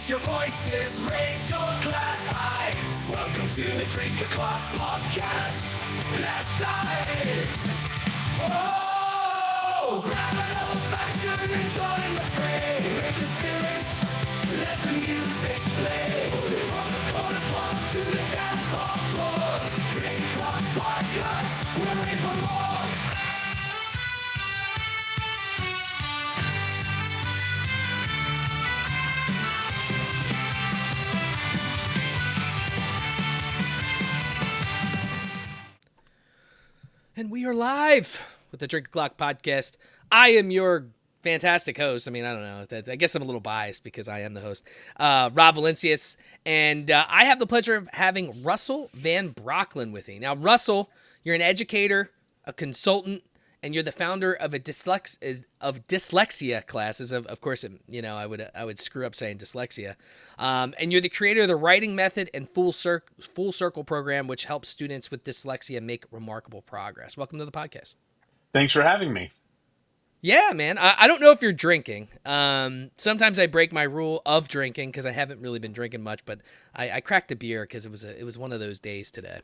Raise your voices, raise your glass high. Welcome to the Drink O'Clock Podcast. Let's dive. Oh, grab an old fashioned and join the fray. Raise your spirits, let the music play. From the corner pub to the dance hall floor. Drink O'Clock Podcast, we're ready for more. And we are live with the Drink O'Clock Podcast. I am your fantastic host. I mean, I don't know. I guess I'm a little biased because I am the host, Rob Valincius. And I have the pleasure of having Russell Van Brocklen with me. Now, Russell, you're an educator, a consultant, and you're the founder of dyslexia classes. Of course, you know, I would screw up saying dyslexia. And you're the creator of the writing method and full circle program, which helps students with dyslexia make remarkable progress. Welcome to the podcast. Thanks for having me. Yeah, man. I don't know if you're drinking. Sometimes I break my rule of drinking because I haven't really been drinking much, but I cracked a beer because it was one of those days today.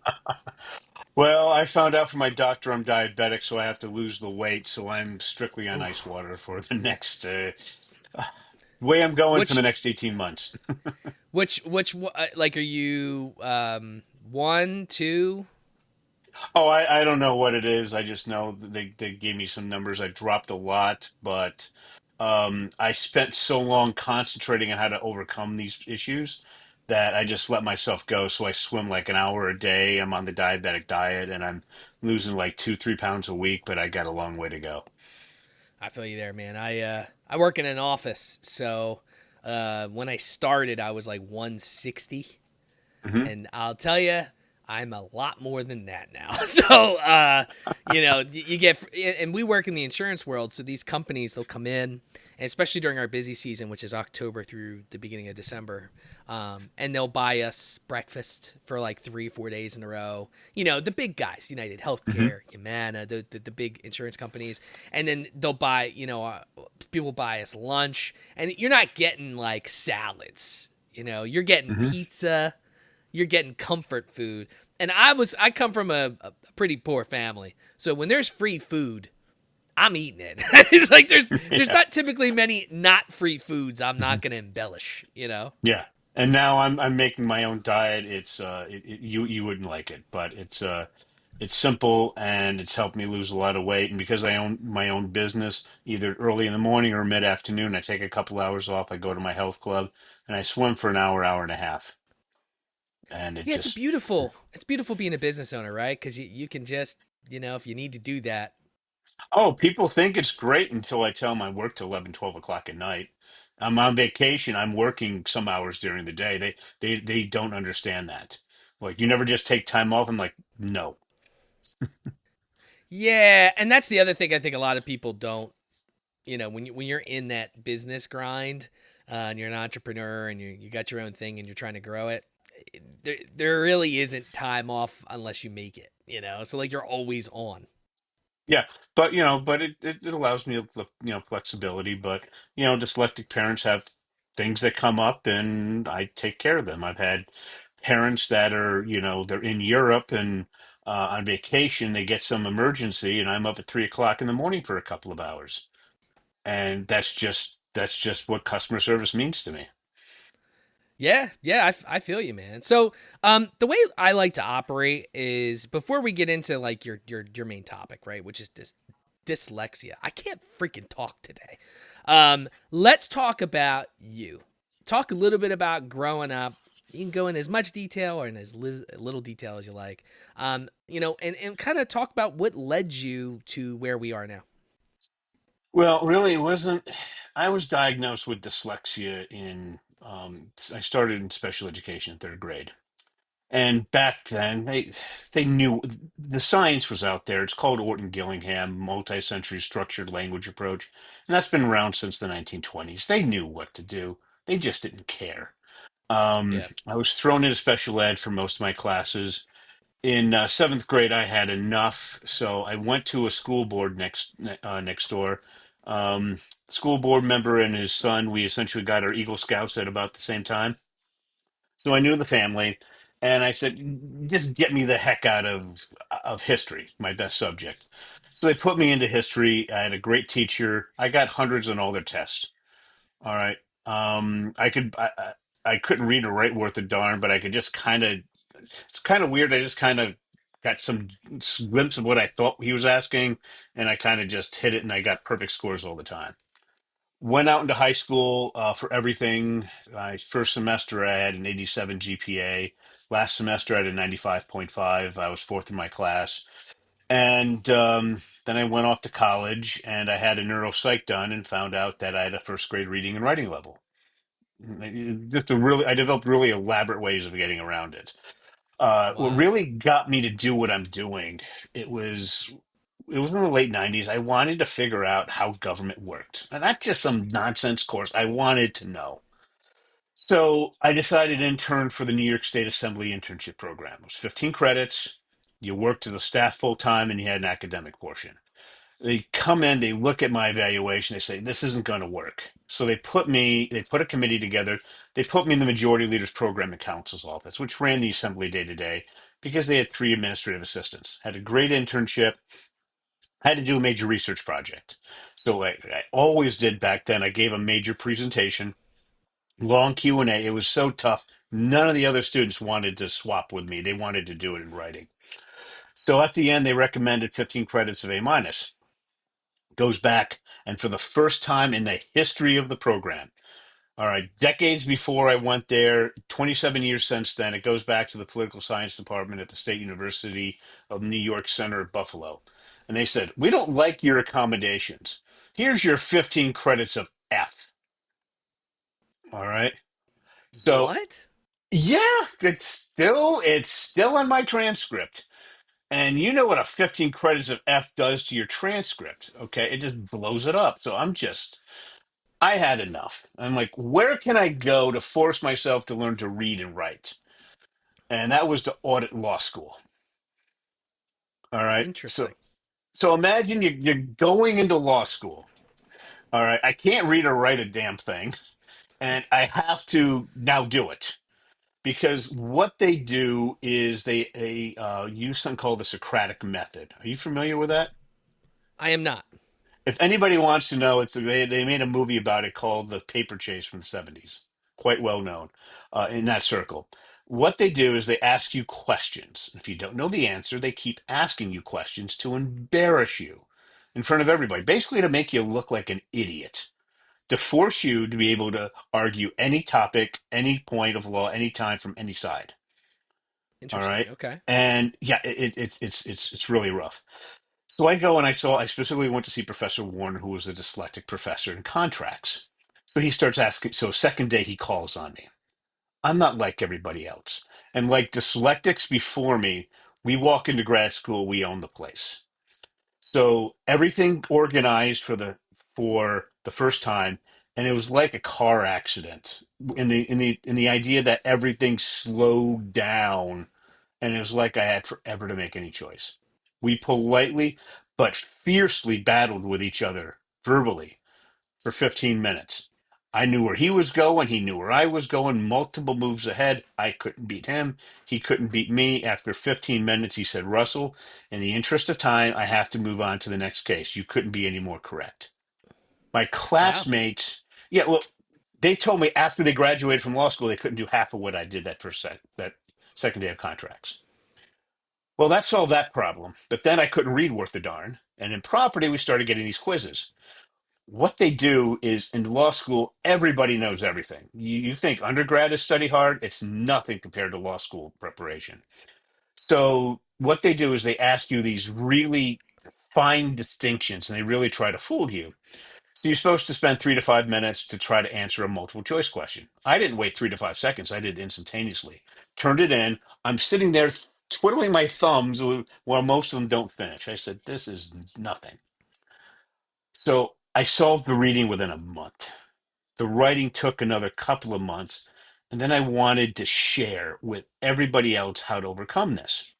Well, I found out from my doctor I'm diabetic, so I have to lose the weight. So I'm strictly on ice water for the next way I'm going for the Which next 18 months. like are you one, two? Oh, I don't know what it is. I just know that they gave me some numbers. I dropped a lot, but I spent so long concentrating on how to overcome these issues that I just let myself go. So I swim like an hour a day. I'm on the diabetic diet, and I'm losing like 2, 3 pounds a week, but I got a long way to go. I feel you there, man. I work in an office, so when I started, I was like 160, Hmm. and I'll tell you, I'm a lot more than that now. So you know, you get, and we work in the insurance world, so these companies they'll come in, and especially during our busy season, which is October through the beginning of December, and they'll buy us breakfast for like 3, 4 days in a row. You know, the big guys, United Hmm. Healthcare, Humana, the big insurance companies, and then they'll buy, people buy us lunch, and you're not getting like salads. You know, you're getting Hmm. pizza, you're getting comfort food. And I come from a pretty poor family. So when there's free food, I'm eating it. It's like there's Yeah. not typically many not free foods I'm Hmm. not going to embellish, you know. Yeah. And now I'm making my own diet. It's you wouldn't like it, but it's simple and it's helped me lose a lot of weight. And because I own my own business, either early in the morning or mid-afternoon, I take a couple hours off. I go to my health club and I swim for an hour, hour and a half. And it Yeah, just it's beautiful being a business owner, right? Cuz you can just, if you need to do that. oh, people think it's great until I tell them I work till 11, 12 o'clock at night. I'm on vacation. I'm working some hours during the day. They don't understand that. Like, you never just take time off. I'm like, no. Yeah, and that's the other thing I think a lot of people don't, when you're in that business grind, and you're an entrepreneur and you got your own thing and you're trying to grow it, there really isn't time off unless you make it, so like you're always on. Yeah, but it allows me flexibility. But dyslexic parents have things that come up, and I take care of them. I've had parents that are they're in Europe and on vacation. They get some emergency, and I'm up at 3 o'clock in the morning for a couple of hours, and that's just what customer service means to me. Yeah, I feel you, man. So the way I like to operate is before we get into like your main topic, right, which is this dyslexia. I can't freaking talk today. Let's talk about you. Talk a little bit about growing up. You can go in as much detail or in as little detail as you like. And kind of talk about what led you to where we are now. Well, really, it wasn't. I was diagnosed with dyslexia I started in special education in third grade. And back then, they knew the science was out there. It's called Orton-Gillingham multi-sensory structured language approach, and that's been around since the 1920s. They knew what to do. They just didn't care. Yeah. I was thrown into special ed for most of my classes. In seventh grade, I had enough, so I went to a school board next door. Um, School board member and his son, we essentially got our Eagle Scouts at about the same time. So I knew the family, and I said, just get me the heck out of history, my best subject. So they put me into history. I had a great teacher. I got hundreds on all their tests. All right. I couldn't read or write worth a darn, but I could just kind of, it's kind of weird. I just kind of got some glimpse of what I thought he was asking, and I kind of just hit it, and I got perfect scores all the time. Went out into high school for everything. First semester, I had an 87 GPA. Last semester, I had a 95.5. I was fourth in my class. And then I went off to college and I had a neuropsych done and found out that I had a first grade reading and writing level. I developed really elaborate ways of getting around it. What Wow. really got me to do what I'm doing, it was it was in the late 90s. I wanted to figure out how government worked. And not just some nonsense course. I wanted to know. So I decided to intern for the New York State Assembly internship program. It was 15 credits. You worked as a staff full time and you had an academic portion. They come in, they look at my evaluation, they say, this isn't going to work. So they put a committee together. They put me in the Majority Leaders Program and Counsel's office, which ran the assembly day to day because they had three administrative assistants. Had a great internship. I had to do a major research project. So I always did back then. I gave a major presentation, long Q&A. It was so tough. None of the other students wanted to swap with me. They wanted to do it in writing. So at the end, they recommended 15 credits of A minus. Goes back, and for the first time in the history of the program, all right, decades before I went there, 27 years since then, it goes back to the political science department at the State University of New York Center at Buffalo. And they said, we don't like your accommodations. Here's your 15 credits of F. All right. So What? yeah, it's still in my transcript. And you know what a 15 credits of F does to your transcript. Okay. It just blows it up. So I had enough. I'm like, where can I go to force myself to learn to read and write? And that was to audit law school. All right. Interesting. So imagine you're going into law school. All right. I can't read or write a damn thing. And I have to now do it. Because what they do is they use something called the Socratic method. Are you familiar with that? I am not. If anybody wants to know, they made a movie about it called The Paper Chase from the 70s. Quite well known in that circle. What they do is they ask you questions. If you don't know the answer, they keep asking you questions to embarrass you in front of everybody, basically to make you look like an idiot, to force you to be able to argue any topic, any point of law, anytime from any side. All Interesting. right. Okay. And yeah, it's really rough. So I go and I specifically went to see Professor Warner, who was a dyslexic professor in contracts. So he starts asking. So second day he calls on me. I'm not like everybody else, and like dyslexics before me, we walk into grad school, we own the place. So everything organized for the first time, and it was like a car accident in the idea that everything slowed down, and it was like I had forever to make any choice. We politely but fiercely battled with each other verbally for 15 minutes. I knew where he was going. He knew where I was going, multiple moves ahead. I couldn't beat him. He couldn't beat me. After 15 minutes, he said, Russell, in the interest of time, I have to move on to the next case. You couldn't be any more correct. My Wow. classmates, yeah, well, they told me after they graduated from law school, they couldn't do half of what I did that second day of contracts. Well, that solved that problem. But then I couldn't read worth a darn. And in property, we started getting these quizzes. What they do is in law school, everybody knows everything. You think undergrad is study hard? It's nothing compared to law school preparation. So what they do is they ask you these really fine distinctions and they really try to fool you. So you're supposed to spend 3 to 5 minutes to try to answer a multiple choice question. I didn't wait 3 to 5 seconds. I did it instantaneously. Turned it in. I'm sitting there twiddling my thumbs while most of them don't finish. I said, this is nothing. So I solved the reading within a month. The writing took another couple of months. And then I wanted to share with everybody else how to overcome this.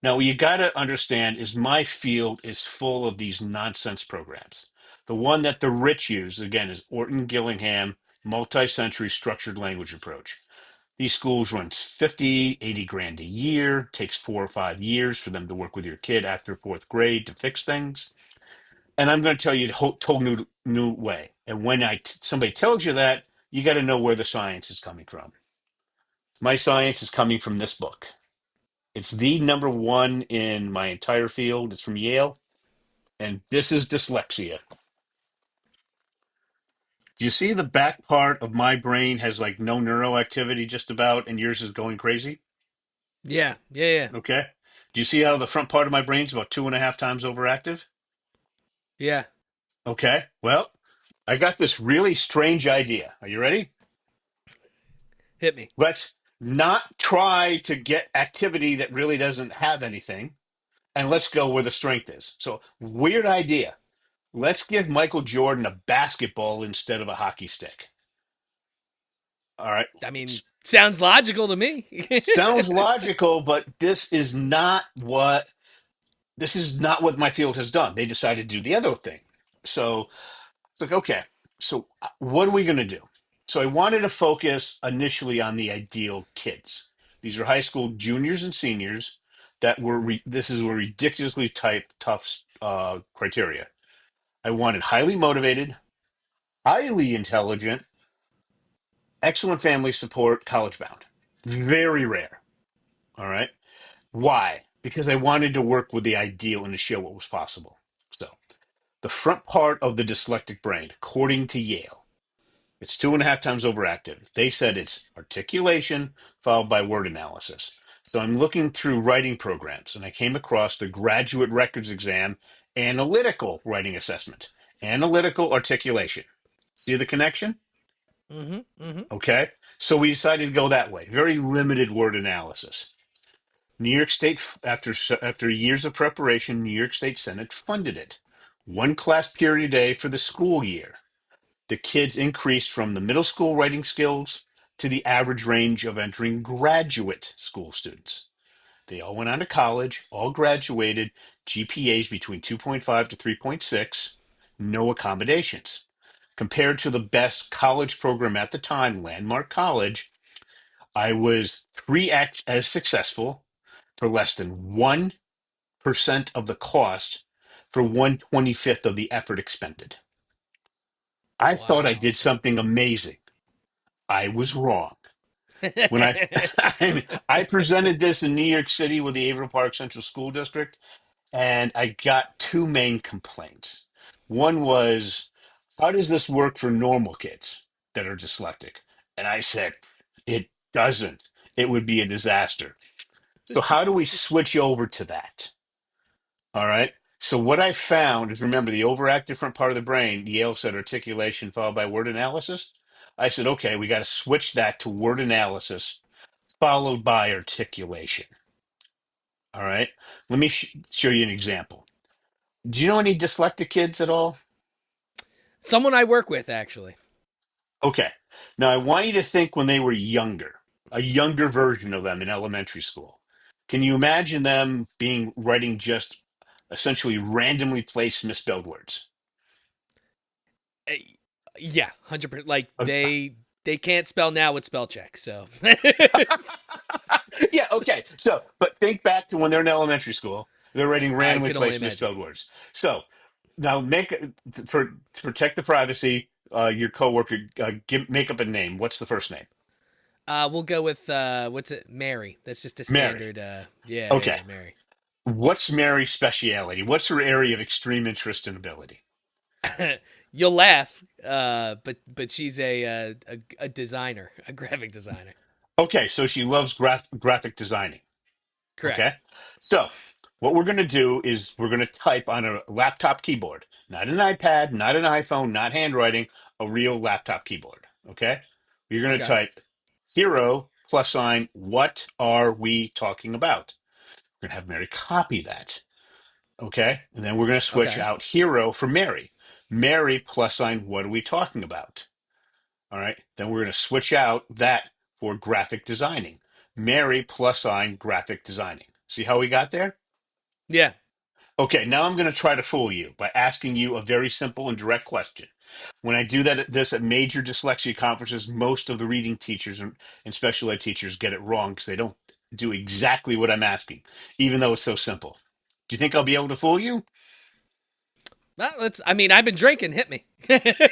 Now, what you got to understand is my field is full of these nonsense programs. The one that the rich use, again, is Orton Gillingham multi-sensory structured language approach. These schools run 50, 80 grand a year, takes 4 or 5 years for them to work with your kid after fourth grade to fix things. And I'm going to tell you the whole new way. And when somebody tells you that, you got to know where the science is coming from. My science is coming from this book. It's the number one in my entire field. It's from Yale, and this is Dyslexia. Do you see the back part of my brain has like no neuroactivity just about, and yours is going crazy? Yeah, yeah, yeah, Okay. Do you see how the front part of my brain's about 2.5 times overactive? yeah. Okay. Well, I got this really strange idea. Are you ready? Hit me. Let's not try to get activity that really doesn't have anything, and let's go where the strength is. So, weird idea. Let's give Michael Jordan a basketball instead of a hockey stick. All right. I mean, sounds logical to me. Sounds logical, but this is not what my field has done. They decided to do the other thing. So it's like, okay, so what are we going to do? So I wanted to focus initially on the ideal kids. These are high school juniors and seniors that this is a ridiculously tough criteria. I wanted highly motivated, highly intelligent, excellent family support, college bound. Very rare. All right. Why? Because I wanted to work with the ideal and to show what was possible. So, the front part of the dyslexic brain, according to Yale, it's 2.5 times overactive. They said it's articulation followed by word analysis. So, I'm looking through writing programs and I came across the graduate records exam analytical writing assessment, analytical articulation. See the connection? Mm-hmm. Mm-hmm. Okay. So, we decided to go that way. Very limited word analysis. New York State, after years of preparation, New York State Senate funded it. One class period a day for the school year. The kids increased from the middle school writing skills to the average range of entering graduate school students. They all went on to college, all graduated, GPAs between 2.5 to 3.6, no accommodations. Compared to the best college program at the time, Landmark College, I was 3x as successful for less than 1% of the cost for 1/25th of the effort expended. I thought I Wow. did something amazing. I was wrong. When I I presented this in New York City with the Averill Park Central School District, and I got two main complaints. One was, how does this work for normal kids that are dyslexic? And I said, it doesn't. It would be a disaster. So how do we switch over to that? All right. So what I found is, remember the overactive front part of the brain, Yale said articulation followed by word analysis. I said, okay, we got to switch that to word analysis followed by articulation. All right. Let me show you an example. Do you know any dyslexic kids at all? Someone I work with, actually. Okay. Now I want you to think when they were younger, a younger version of them in elementary school. Can you imagine them being writing just essentially randomly placed misspelled words? Uh, Yeah, 100%. Like Uh, they can't spell now with spell check. So, yeah, So, okay. So, but think back to when they're in elementary school. They're writing I randomly can only placed imagine. misspelled words. So now to protect the privacy, your coworker, make up a name. What's the first name? We'll go with what's it? Mary. That's just a Mary. standard. Yeah, yeah, Okay. yeah, Mary. What's Mary's speciality? What's her area of extreme interest and ability? You'll laugh, but she's a designer, a graphic designer. Okay, so she loves graphic designing. Okay. Correct. So, what we're going to do is we're going to type on a laptop keyboard, not an iPad, not an iPhone, not handwriting, a real laptop keyboard. Okay. You're going to Okay. type hero plus sign, what are we talking about? We're going to have Mary copy that. Okay. And then we're going to switch Okay. out hero for Mary. Mary plus sign, what are we talking about? All right. Then we're going to switch out that for graphic designing. Mary plus sign graphic designing. See how we got there? Yeah. Okay, now I'm going to try to fool you by asking you a very simple and direct question. When I do this at major dyslexia conferences, most of the reading teachers and special ed teachers get it wrong because they don't do exactly what I'm asking, even though it's so simple. Do you think I'll be able to fool you? Well, let's. I mean, I've been drinking. Hit me.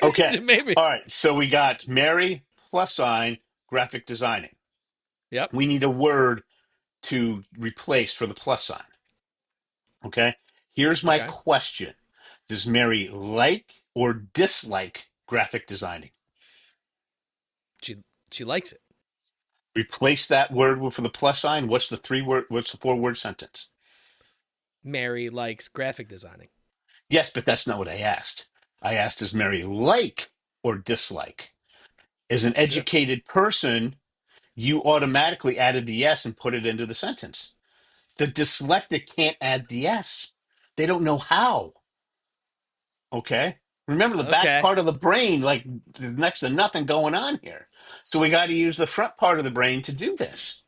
Okay. Maybe. All right. So we got Mary plus sign graphic designing. Yep. We need a word to replace for the plus sign. Okay. Here's my Okay. question. Does Mary like or dislike graphic designing? She she likes it. Replace that word for the plus sign. What's the four-word sentence? Mary likes graphic designing. Yes, but that's not what I asked. I asked, does Mary like or dislike? As an That's true. educated person, you automatically added the yes and put it into the sentence. The dyslexic can't add the yes. They don't know how. Okay. Remember the back Okay. part of the brain, like there's next to nothing going on here. So we got to use the front part of the brain to do this.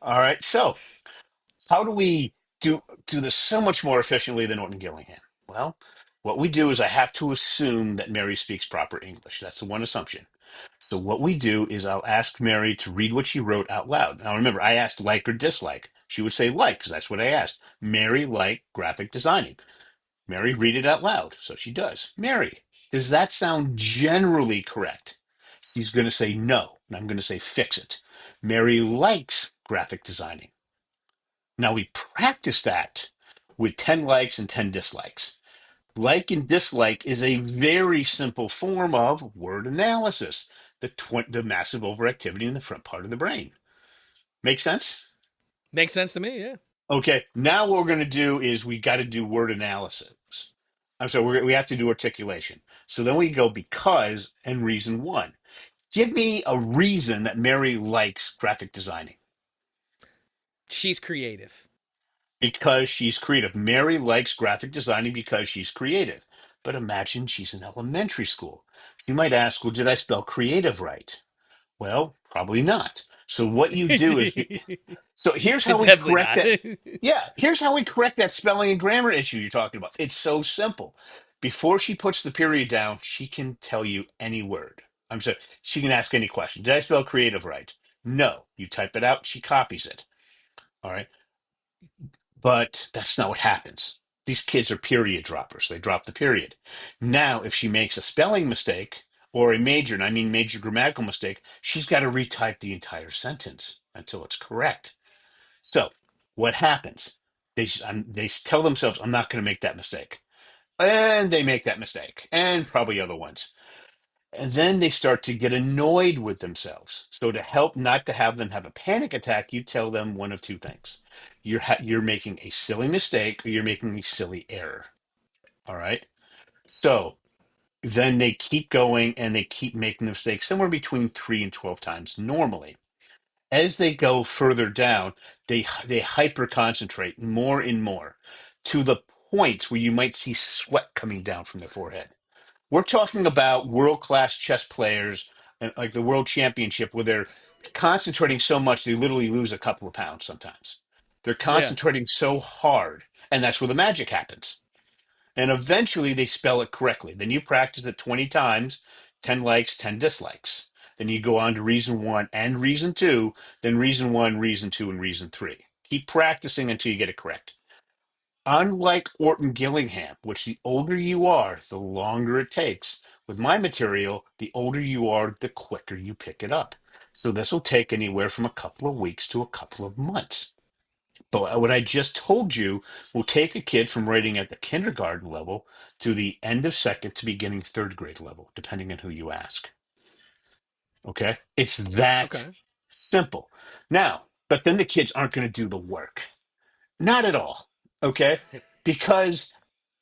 All right. So how do we do this so much more efficiently than Norton Gillingham? Well, what we do is I have to assume that Mary speaks proper English. That's the one assumption. So what we do is I'll ask Mary to read what she wrote out loud. Now remember, I asked like or dislike. She would say like, because that's what I asked. Mary like graphic designing. Mary, read it out loud. So she does. Mary, does that sound generally correct? She's going to say no, and I'm going to say fix it. Mary likes graphic designing. Now we practice that with 10 likes and 10 dislikes. Like and dislike is a very simple form of word analysis, the massive overactivity in the front part of the brain. Make sense? Makes sense to me. Yeah. Okay, now what we're going to do is we got to do word analysis. I'm sorry, we have to do articulation. So then we go because and reason one. Give me a reason that Mary likes graphic designing. She's creative. Because she's creative. Mary likes graphic designing because she's creative. But imagine she's in elementary school. She might ask, well, did I spell creative right? Well, probably not. So what you do is, so here's how we Definitely correct not. that. Yeah, here's how we correct that spelling and grammar issue you're talking about. It's so simple. Before she puts the period down, she can tell you any word. I'm sorry, she can ask any question. Did I spell creative right? No. You type it out, she copies it. All right. But that's not what happens. These kids are period droppers. They drop the period. Now, if she makes a spelling mistake or a major, and I mean major grammatical mistake, she's got to retype the entire sentence until it's correct. So, what happens? They tell themselves, I'm not going to make that mistake. And they make that mistake, and probably other ones. And then they start to get annoyed with themselves. So to help not to have them have a panic attack, you tell them one of two things. You're making a silly mistake or you're making a silly error. All right. So then they keep going and they keep making the mistakes somewhere between 3 and 12 times normally. As they go further down, they hyper concentrate more and more to the point where you might see sweat coming down from their forehead. We're talking about world class chess players and like the world championship where they're concentrating so much they literally lose a couple of pounds sometimes. They're Yeah. concentrating so hard, and that's where the magic happens. And eventually they spell it correctly. Then you practice it 20 times, 10 likes, 10 dislikes. Then you go on to reason one and reason two, then reason one, reason two, and reason three. Keep practicing until you get it correct. Unlike Orton Gillingham, which the older you are, the longer it takes. With my material, the older you are, the quicker you pick it up. So this will take anywhere from a couple of weeks to a couple of months. But what I just told you will take a kid from writing at the kindergarten level to the end of second to beginning third grade level, depending on who you ask. Okay? It's that Okay. simple. Now, but then the kids aren't going to do the work. Not at all. Okay? Because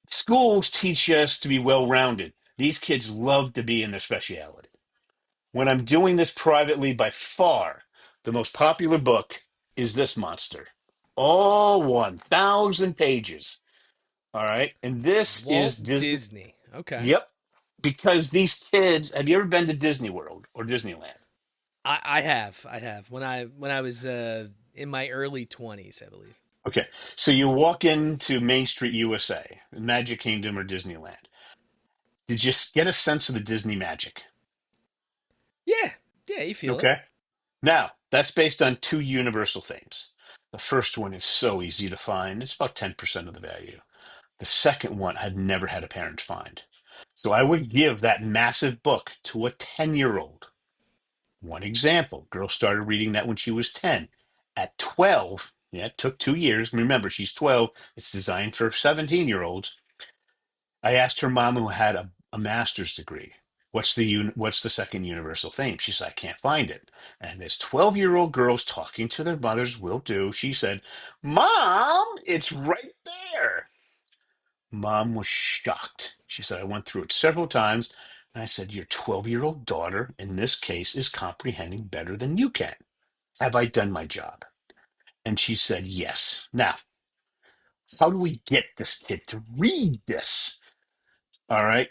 schools teach us to be well rounded. These kids love to be in their speciality. When I'm doing this privately, by far, the most popular book is this monster. All 1,000 pages. All right. And this is Walt Disney. Disney. Okay. Yep. Because these kids, have you ever been to Disney World or Disneyland? I have. I have. When I was in my early 20s, I believe. Okay. So you walk into Main Street, USA, Magic Kingdom or Disneyland. Did you get a sense of the Disney magic? Yeah, yeah, you feel it. Okay. Now, that's based on two universal themes. The first one is so easy to find, it's about 10% of the value. The second one I'd never had a parent find. So I would give that massive book to a 10-year-old. One example, girl started reading that when she was 10. At 12, yeah, it took 2 years. Remember, she's 12. It's designed for 17-year-olds. I asked her mom, who had a master's degree, what's the second universal theme? She said, I can't find it. And as 12-year-old girls talking to their mothers will do, she said, Mom, it's right there. Mom was shocked. She said, I went through it several times. And I said, your 12-year-old daughter, in this case, is comprehending better than you can. Have I done my job? And she said, yes. Now, how do we get this kid to read this? All right.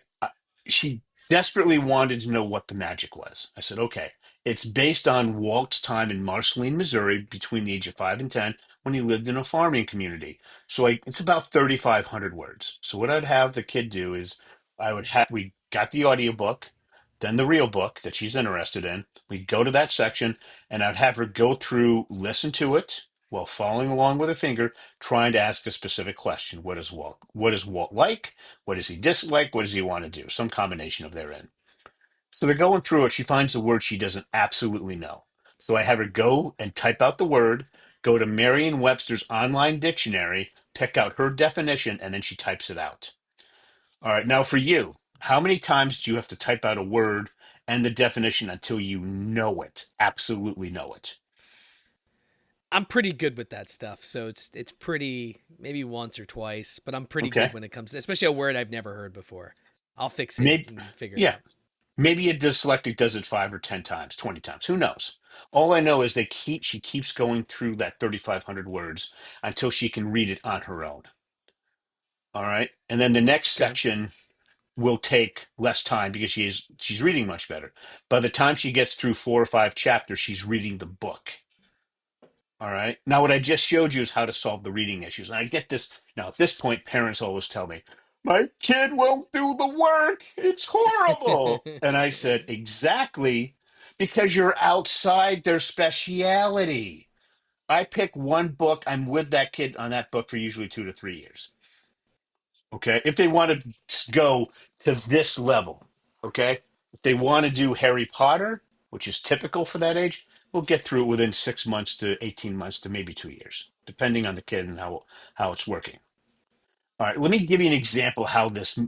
She desperately wanted to know what the magic was. I said, okay, it's based on Walt's time in Marceline, Missouri, between the age of 5 and 10, when he lived in a farming community. So it's about 3,500 words. So what I'd have the kid do is we got the audiobook, then the real book that she's interested in. We'd go to that section and I'd have her go through, listen to it while following along with her finger, trying to ask a specific question. What is Walt like? What does he dislike? What does he want to do? Some combination of therein. So they're going through it. She finds a word she doesn't absolutely know. So I have her go and type out the word, go to Merriam-Webster's online dictionary, pick out her definition, and then she types it out. All right. Now for you, how many times do you have to type out a word and the definition until you know it, absolutely know it? I'm pretty good with that stuff, so it's pretty maybe once or twice, but I'm pretty good Okay. when it comes, especially a word I've never heard before. I'll fix it Maybe, and figure it yeah. out. Maybe a dyslexic does it 5 or 10 times, 20 times. Who knows? All I know is she keeps going through that 3,500 words until she can read it on her own. All right. And then the next Okay. section will take less time because she's reading much better. By the time she gets through 4 or 5 chapters, she's reading the book. All right. Now, what I just showed you is how to solve the reading issues. And I get this now. At this point, parents always tell me, my kid won't do the work. It's horrible. And I said, exactly, because you're outside their speciality. I pick one book. I'm with that kid on that book for usually 2 to 3 years. Okay. If they want to go to this level, okay. If they want to do Harry Potter, which is typical for that age, we'll get through it within 6 months to 18 months to maybe 2 years, depending on the kid and how it's working. All right. Let me give you an example how this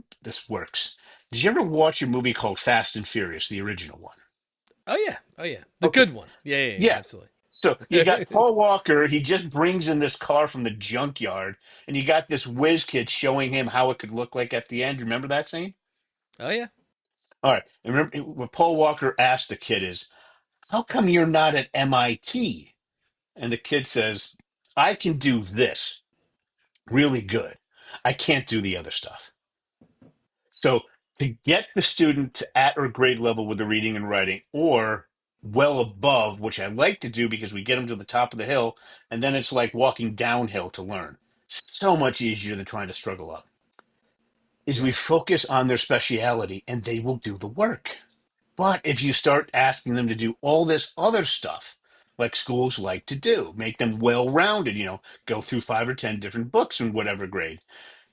works. Did you ever watch a movie called Fast and Furious, the original one? Oh yeah, oh yeah, the Okay. good one. Yeah, yeah, yeah, Yeah. absolutely. So you got Paul Walker. He just brings in this car from the junkyard, and you got this whiz kid showing him how it could look like at the end. Remember that scene? Oh yeah. All right. And remember what Paul Walker asked the kid is, how come you're not at MIT? And the kid says, I can do this really good. I can't do the other stuff. So to get the student to at or grade level with the reading and writing, or well above, which I like to do because we get them to the top of the hill, and then it's like walking downhill to learn. So much easier than trying to struggle up. Is we Yeah. focus on their speciality and they will do the work. But if you start asking them to do all this other stuff, like schools like to do, make them well rounded, go through 5 or 10 different books in whatever grade,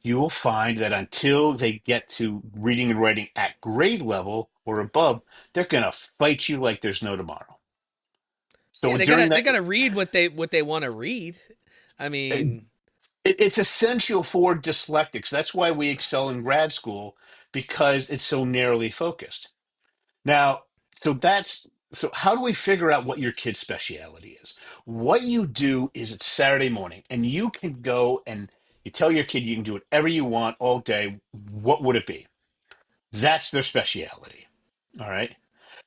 you will find that until they get to reading and writing at grade level or above, they're going to fight you like there's no tomorrow. Yeah, So during they that, gotta read what they want to read. I mean, it's essential for dyslexics. That's why we excel in grad school because it's so narrowly focused. Now, so how do we figure out what your kid's speciality is? What you do is it's Saturday morning and you can go and you tell your kid you can do whatever you want all day. What would it be? That's their speciality. All right.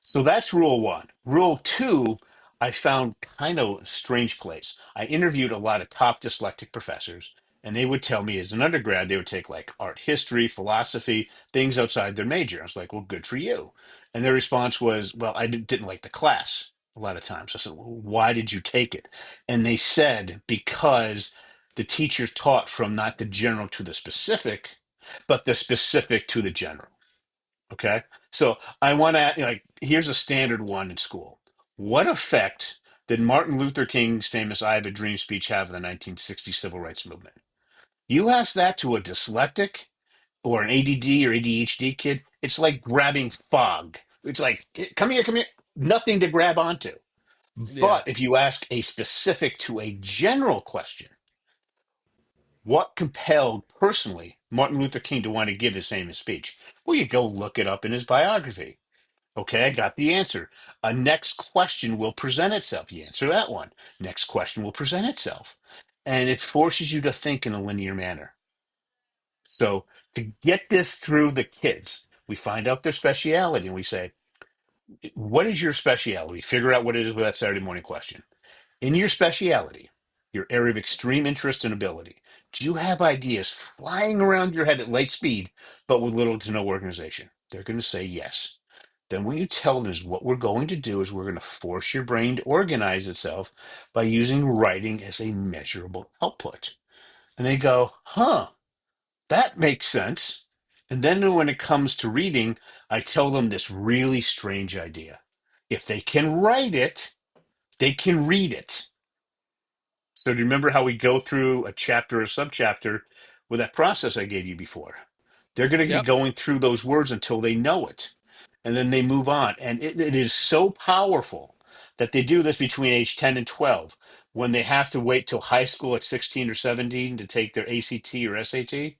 So that's rule one. Rule two, I found kind of a strange place. I interviewed a lot of top dyslexic professors, and they would tell me as an undergrad, they would take like art history, philosophy, things outside their major. I was like, well, good for you. And their response was, well, I didn't like the class a lot of times. I said, well, why did you take it? And they said, because the teacher taught from not the general to the specific, but the specific to the general. Okay. So I want to, like, here's a standard one in school. What effect did Martin Luther King's famous I Have a Dream speech have in the 1960 civil rights movement? You ask that to a dyslexic or an ADD or ADHD kid, it's like grabbing fog. It's like, come here, come here. Nothing to grab onto. Yeah. But if you ask a specific to a general question, what compelled personally Martin Luther King to want to give this famous speech? Well, you go look it up in his biography. Okay, I got the answer. A next question will present itself. You answer that one. Next question will present itself. And it forces you to think in a linear manner. So to get this through the kids, we find out their speciality and we say, what is your speciality? We figure out what it is with that Saturday morning question. In your speciality, your area of extreme interest and ability, do you have ideas flying around your head at light speed, but with little to no organization? They're going to say yes. Then what you tell them is what we're going to do is we're going to force your brain to organize itself by using writing as a measurable output. And they go, huh, that makes sense. And then when it comes to reading, I tell them this really strange idea. If they can write it, they can read it. So do you remember how we go through a chapter or subchapter with that process I gave you before? They're going to be Yep. going through those words until they know it. And then they move on. And it is so powerful that they do this between age 10 and 12 when they have to wait till high school at 16 or 17 to take their ACT or SAT.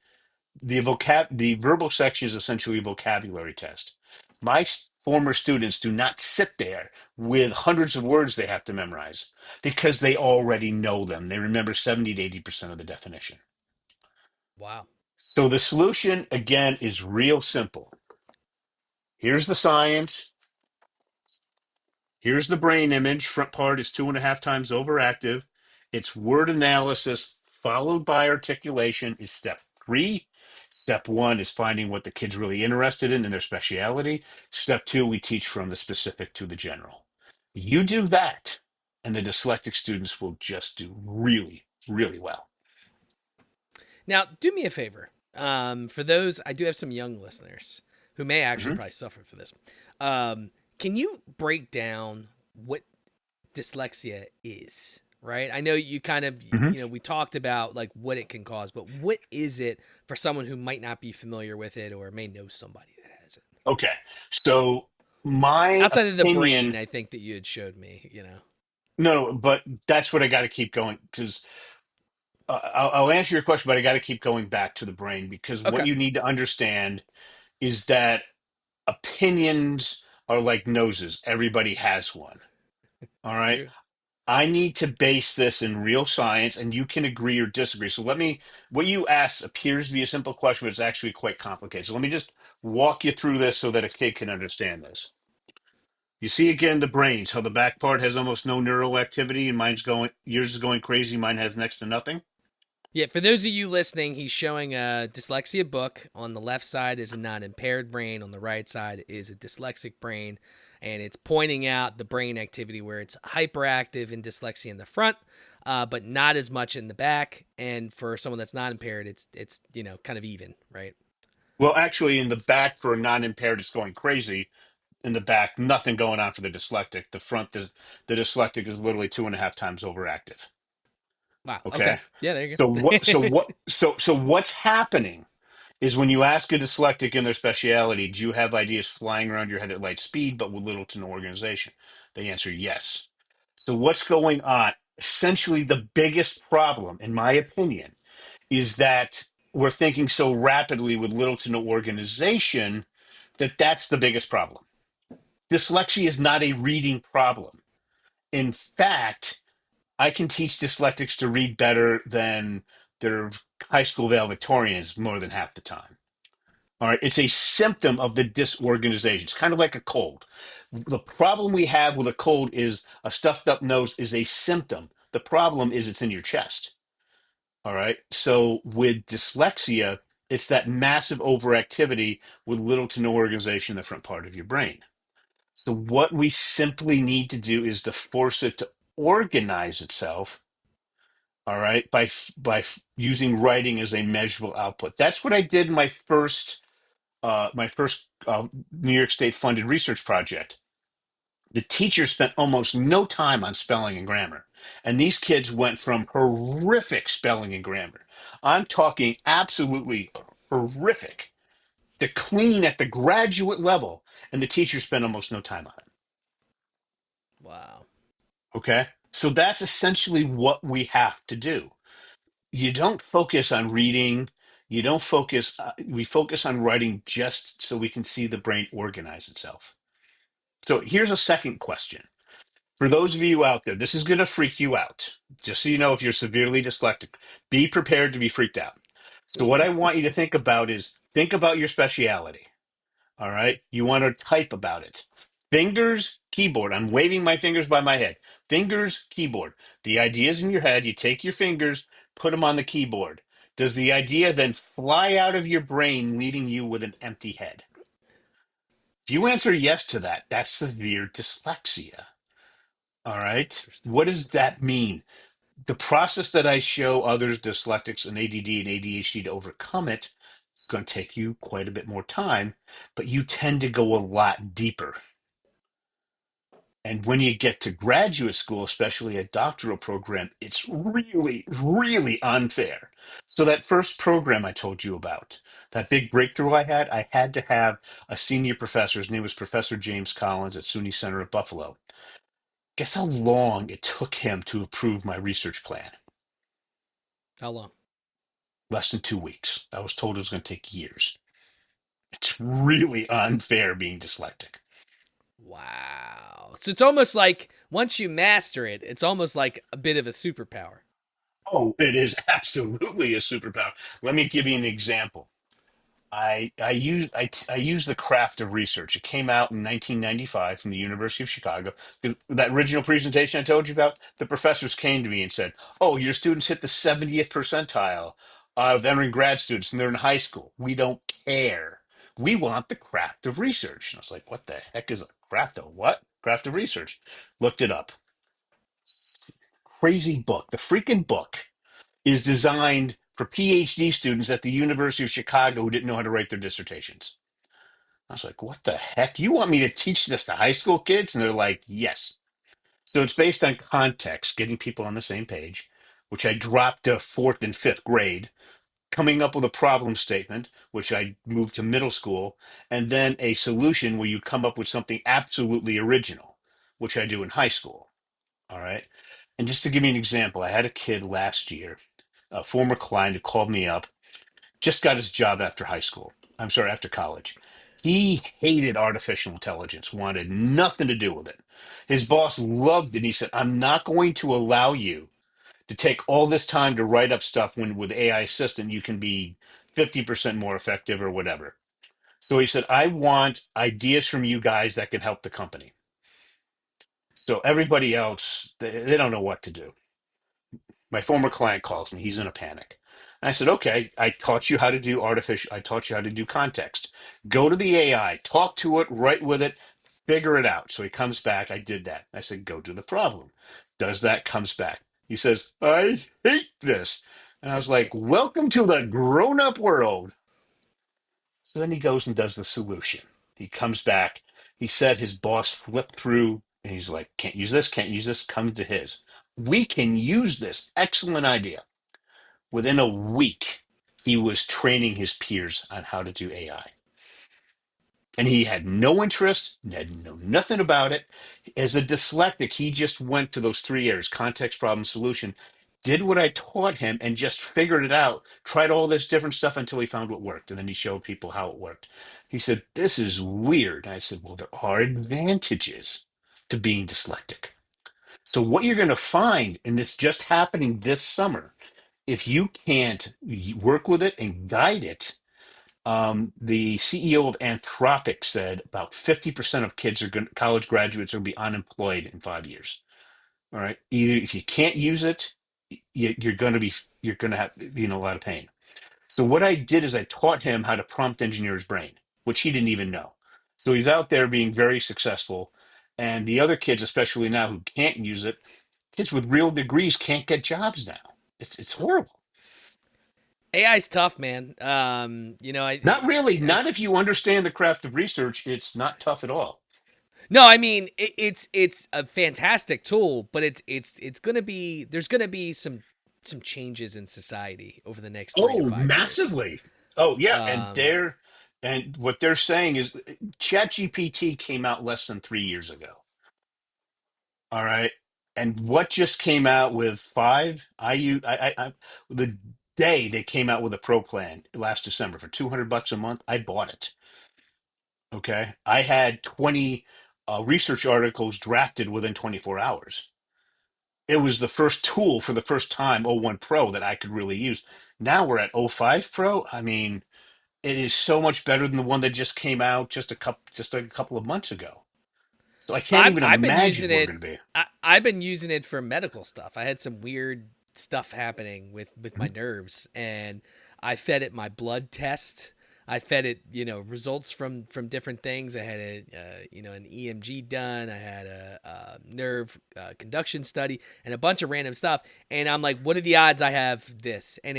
The verbal section is essentially a vocabulary test. My former students do not sit there with hundreds of words they have to memorize because they already know them. They remember 70 to 80% of the definition. Wow. So the solution, again, is real simple. Here's the science. Here's the brain image. Front part is 2.5 times overactive. It's word analysis followed by articulation is step three. Step one is finding what the kid's really interested in and their speciality. Step two, we teach from the specific to the general. You do that, and the dyslexic students will just do really, really well. Now, do me a favor. For those, I do have some young listeners who may actually Mhm. probably suffer for this. Can you break down what dyslexia is? Right. I know you kind of, Mhm. we talked about like what it can cause, but what is it for someone who might not be familiar with it or may know somebody that has it? Okay. So my Outside of the brain, opinion, I think that you had showed me. no, but that's what I got to keep going because I'll answer your question, but I got to keep going back to the brain because what Okay. you need to understand is that opinions are like noses. Everybody has one. All It's right. true. I need to base this in real science, and you can agree or disagree. So what you asked appears to be a simple question, but it's actually quite complicated. So let me just walk you through this so that a kid can understand this. You see again the brains, how the back part has almost no neural activity, and yours is going crazy. Mine has next to nothing. Yeah, for those of you listening, he's showing a dyslexia book. On the left side is a non impaired brain, on the right side is a dyslexic brain. And it's pointing out the brain activity where it's hyperactive in dyslexia in the front, but not as much in the back. And for someone that's not impaired, it's kind of even, right? Well, actually, in the back for a non-impaired, it's going crazy. In the back, nothing going on for the dyslexic. The dyslexic is literally 2.5 times overactive. Wow. Okay. Okay. Yeah, there you So what? So go. what? So what's happening is when you ask a dyslexic in their speciality, do you have ideas flying around your head at light speed, but with little to no organization? They answer yes. So what's going on? Essentially, the biggest problem, in my opinion, is that we're thinking so rapidly with little to no organization that that's the biggest problem. Dyslexia is not a reading problem. In fact, I can teach dyslexics to read better than their high school valedictorians more than half the time. All right. It's a symptom of the disorganization. It's kind of like a cold. The problem we have with a cold is a stuffed up nose is a symptom. The problem is it's in your chest. All right. So with dyslexia, it's that massive overactivity with little to no organization in the front part of your brain. So what we simply need to do is to force it to organize itself All right, using writing as a measurable output. That's what I did in my first New York State funded research project. The teacher spent almost no time on spelling and grammar. And these kids went from horrific spelling and grammar. I'm talking absolutely horrific to clean at the graduate level. And the teacher spent almost no time on it. Wow. Okay. So that's essentially what we have to do. You don't focus on reading. You don't focus, we focus on writing just so we can see the brain organize itself. So here's a second question. For those of you out there, this is going to freak you out. Just so you know, if you're severely dyslexic, be prepared to be freaked out. So, what I want you to think about is think about your speciality. All right. You want to type about it. Fingers, keyboard. I'm waving my fingers by my head. Fingers, keyboard. The idea is in your head. You take your fingers, put them on the keyboard. Does the idea then fly out of your brain, leaving you with an empty head? If you answer yes to that, that's severe dyslexia. All right. Interesting. What does Okay. that mean? The process that I show others, dyslexics and ADD and ADHD, to overcome it, it's going to take you quite a bit more time, but you tend to go a lot deeper. And when you get to graduate school, especially a doctoral program, it's really, really unfair. So that first program I told you about, that big breakthrough I had to have a senior professor. His name was Professor James Collins at SUNY Center at Buffalo. Guess how long it took him to approve my research plan? How long? Less than 2 weeks. I was told it was going to take years. It's really unfair being dyslexic. Wow. So it's almost like once you master it, it's almost like a bit of a superpower. Oh, it is absolutely a superpower. Let me give you an example. I used the craft of research. It came out in 1995 from the University of Chicago. That original presentation I told you about, the professors came to me and said, "Oh, your students hit the 70th percentile of entering grad students, and they're in high school. We don't care. We want the craft of research." And I was like, "What the heck is a craft of what? Craft of research?" Looked it up. Crazy book. The freaking book is designed for PhD students at the University of Chicago who didn't know how to write their dissertations. I was like, what the heck? You want me to teach this to high school kids? And they're like, yes. So it's based on context, getting people on the same page, which I dropped to fourth and fifth grade, coming up with a problem statement, which I moved to middle school, and then a solution where you come up with something absolutely original, which I do in high school. All right. And just to give you an example, I had a kid last year, a former client who called me up, just got his job after high school. I'm sorry, after college. He hated artificial intelligence, wanted nothing to do with it. His boss loved it. He said, "I'm not going to allow you to take all this time to write up stuff when with AI assistant you can be 50% more effective or whatever." So he said, "I want ideas from you guys that can help the company." So everybody else, they don't know what to do. My former client calls me. He's in a panic. And I said, "Okay, I taught you how to do context. Go to the AI, talk to it, write with it, figure it out." So he comes back. I did that. I said, "Go to the problem." Does that, comes back. He says, "I hate this." And I was like, "Welcome to the grown-up world." So then he goes and does the solution. He comes back. He said his boss flipped through and he's like, "Can't use this, can't use this," come to his. "We can use this. Excellent idea." Within a week, he was training his peers on how to do AI. And he had no interest, had know nothing about it. As a dyslexic, he just went to those three areas: context, problem, solution, did what I taught him, and just figured it out, tried all this different stuff until he found what worked. And then he showed people how it worked. He said, "This is weird." And I said, "Well, there are advantages to being dyslexic." So, what you're going to find, and this just happening this summer, if you can't work with it and guide it, the CEO of Anthropic said about 50% of kids are going, college graduates are going to be unemployed in 5 years. All right. Either if you can't use it, you're going to have, be in a lot of pain. So what I did is I taught him how to prompt engineer his brain, which he didn't even know. So he's out there being very successful. And the other kids, especially now who can't use it, kids with real degrees can't get jobs now. It's horrible. AI's tough, man. Not really. I Not if you understand the craft of research. It's not tough at all. no, I mean it's a fantastic tool, but it's gonna be there's gonna be some changes in society over the next three to Oh, five years. massively. Oh, yeah. Um, And what they're saying is ChatGPT came out less than 3 years ago. All right. And what just came out with five? The day they came out with a pro plan last December for $200 a month, I bought it. Okay. I had 20 research articles drafted within 24 hours. It was the first tool for the first time, O1 Pro, that I could really use. Now we're at O5 Pro. I mean, it is so much better than the one that just came out just a couple of months ago. So I can't even I've been imagine using where we're it. going to be. I've been using it for medical stuff. I had some weird stuff happening with my Mhm. nerves, and I fed it my blood test. I fed it, results from different things. I had an EMG done. I had a nerve conduction study and a bunch of random stuff. And I'm like, what are the odds I have this? And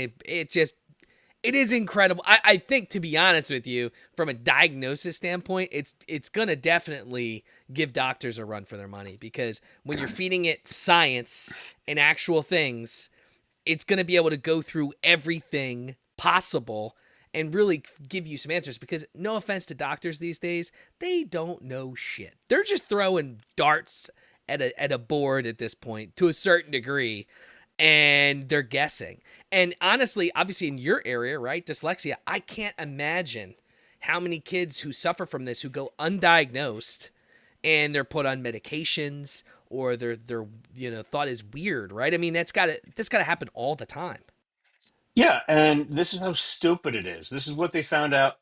it is incredible. I think, to be honest with you, from a diagnosis standpoint, it's gonna definitely give doctors a run for their money, because when you're feeding it science and actual things, it's gonna be able to go through everything possible and really give you some answers. Because, no offense to doctors these days, they don't know shit. They're just throwing darts at a board at this point to a certain degree, and they're guessing. And honestly, obviously in your area, right, dyslexia, I can't imagine how many kids who suffer from this who go undiagnosed and they're put on medications, or they're thought is weird, right? I mean, that's got to happen all the time. Yeah, and this is how stupid it is. This is what they found out.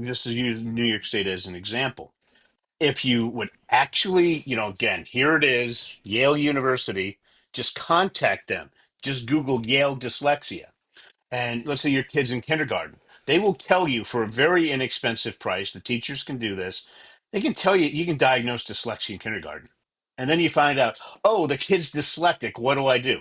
Just to use New York State as an example. If you would actually, again, here it is, Yale University, just contact them. Just Google Yale dyslexia. And let's say your kid's in kindergarten. They will tell you for a very inexpensive price, the teachers can do this. They can tell you you can diagnose dyslexia in kindergarten. And then you find out, oh, the kid's dyslexic. What do I do?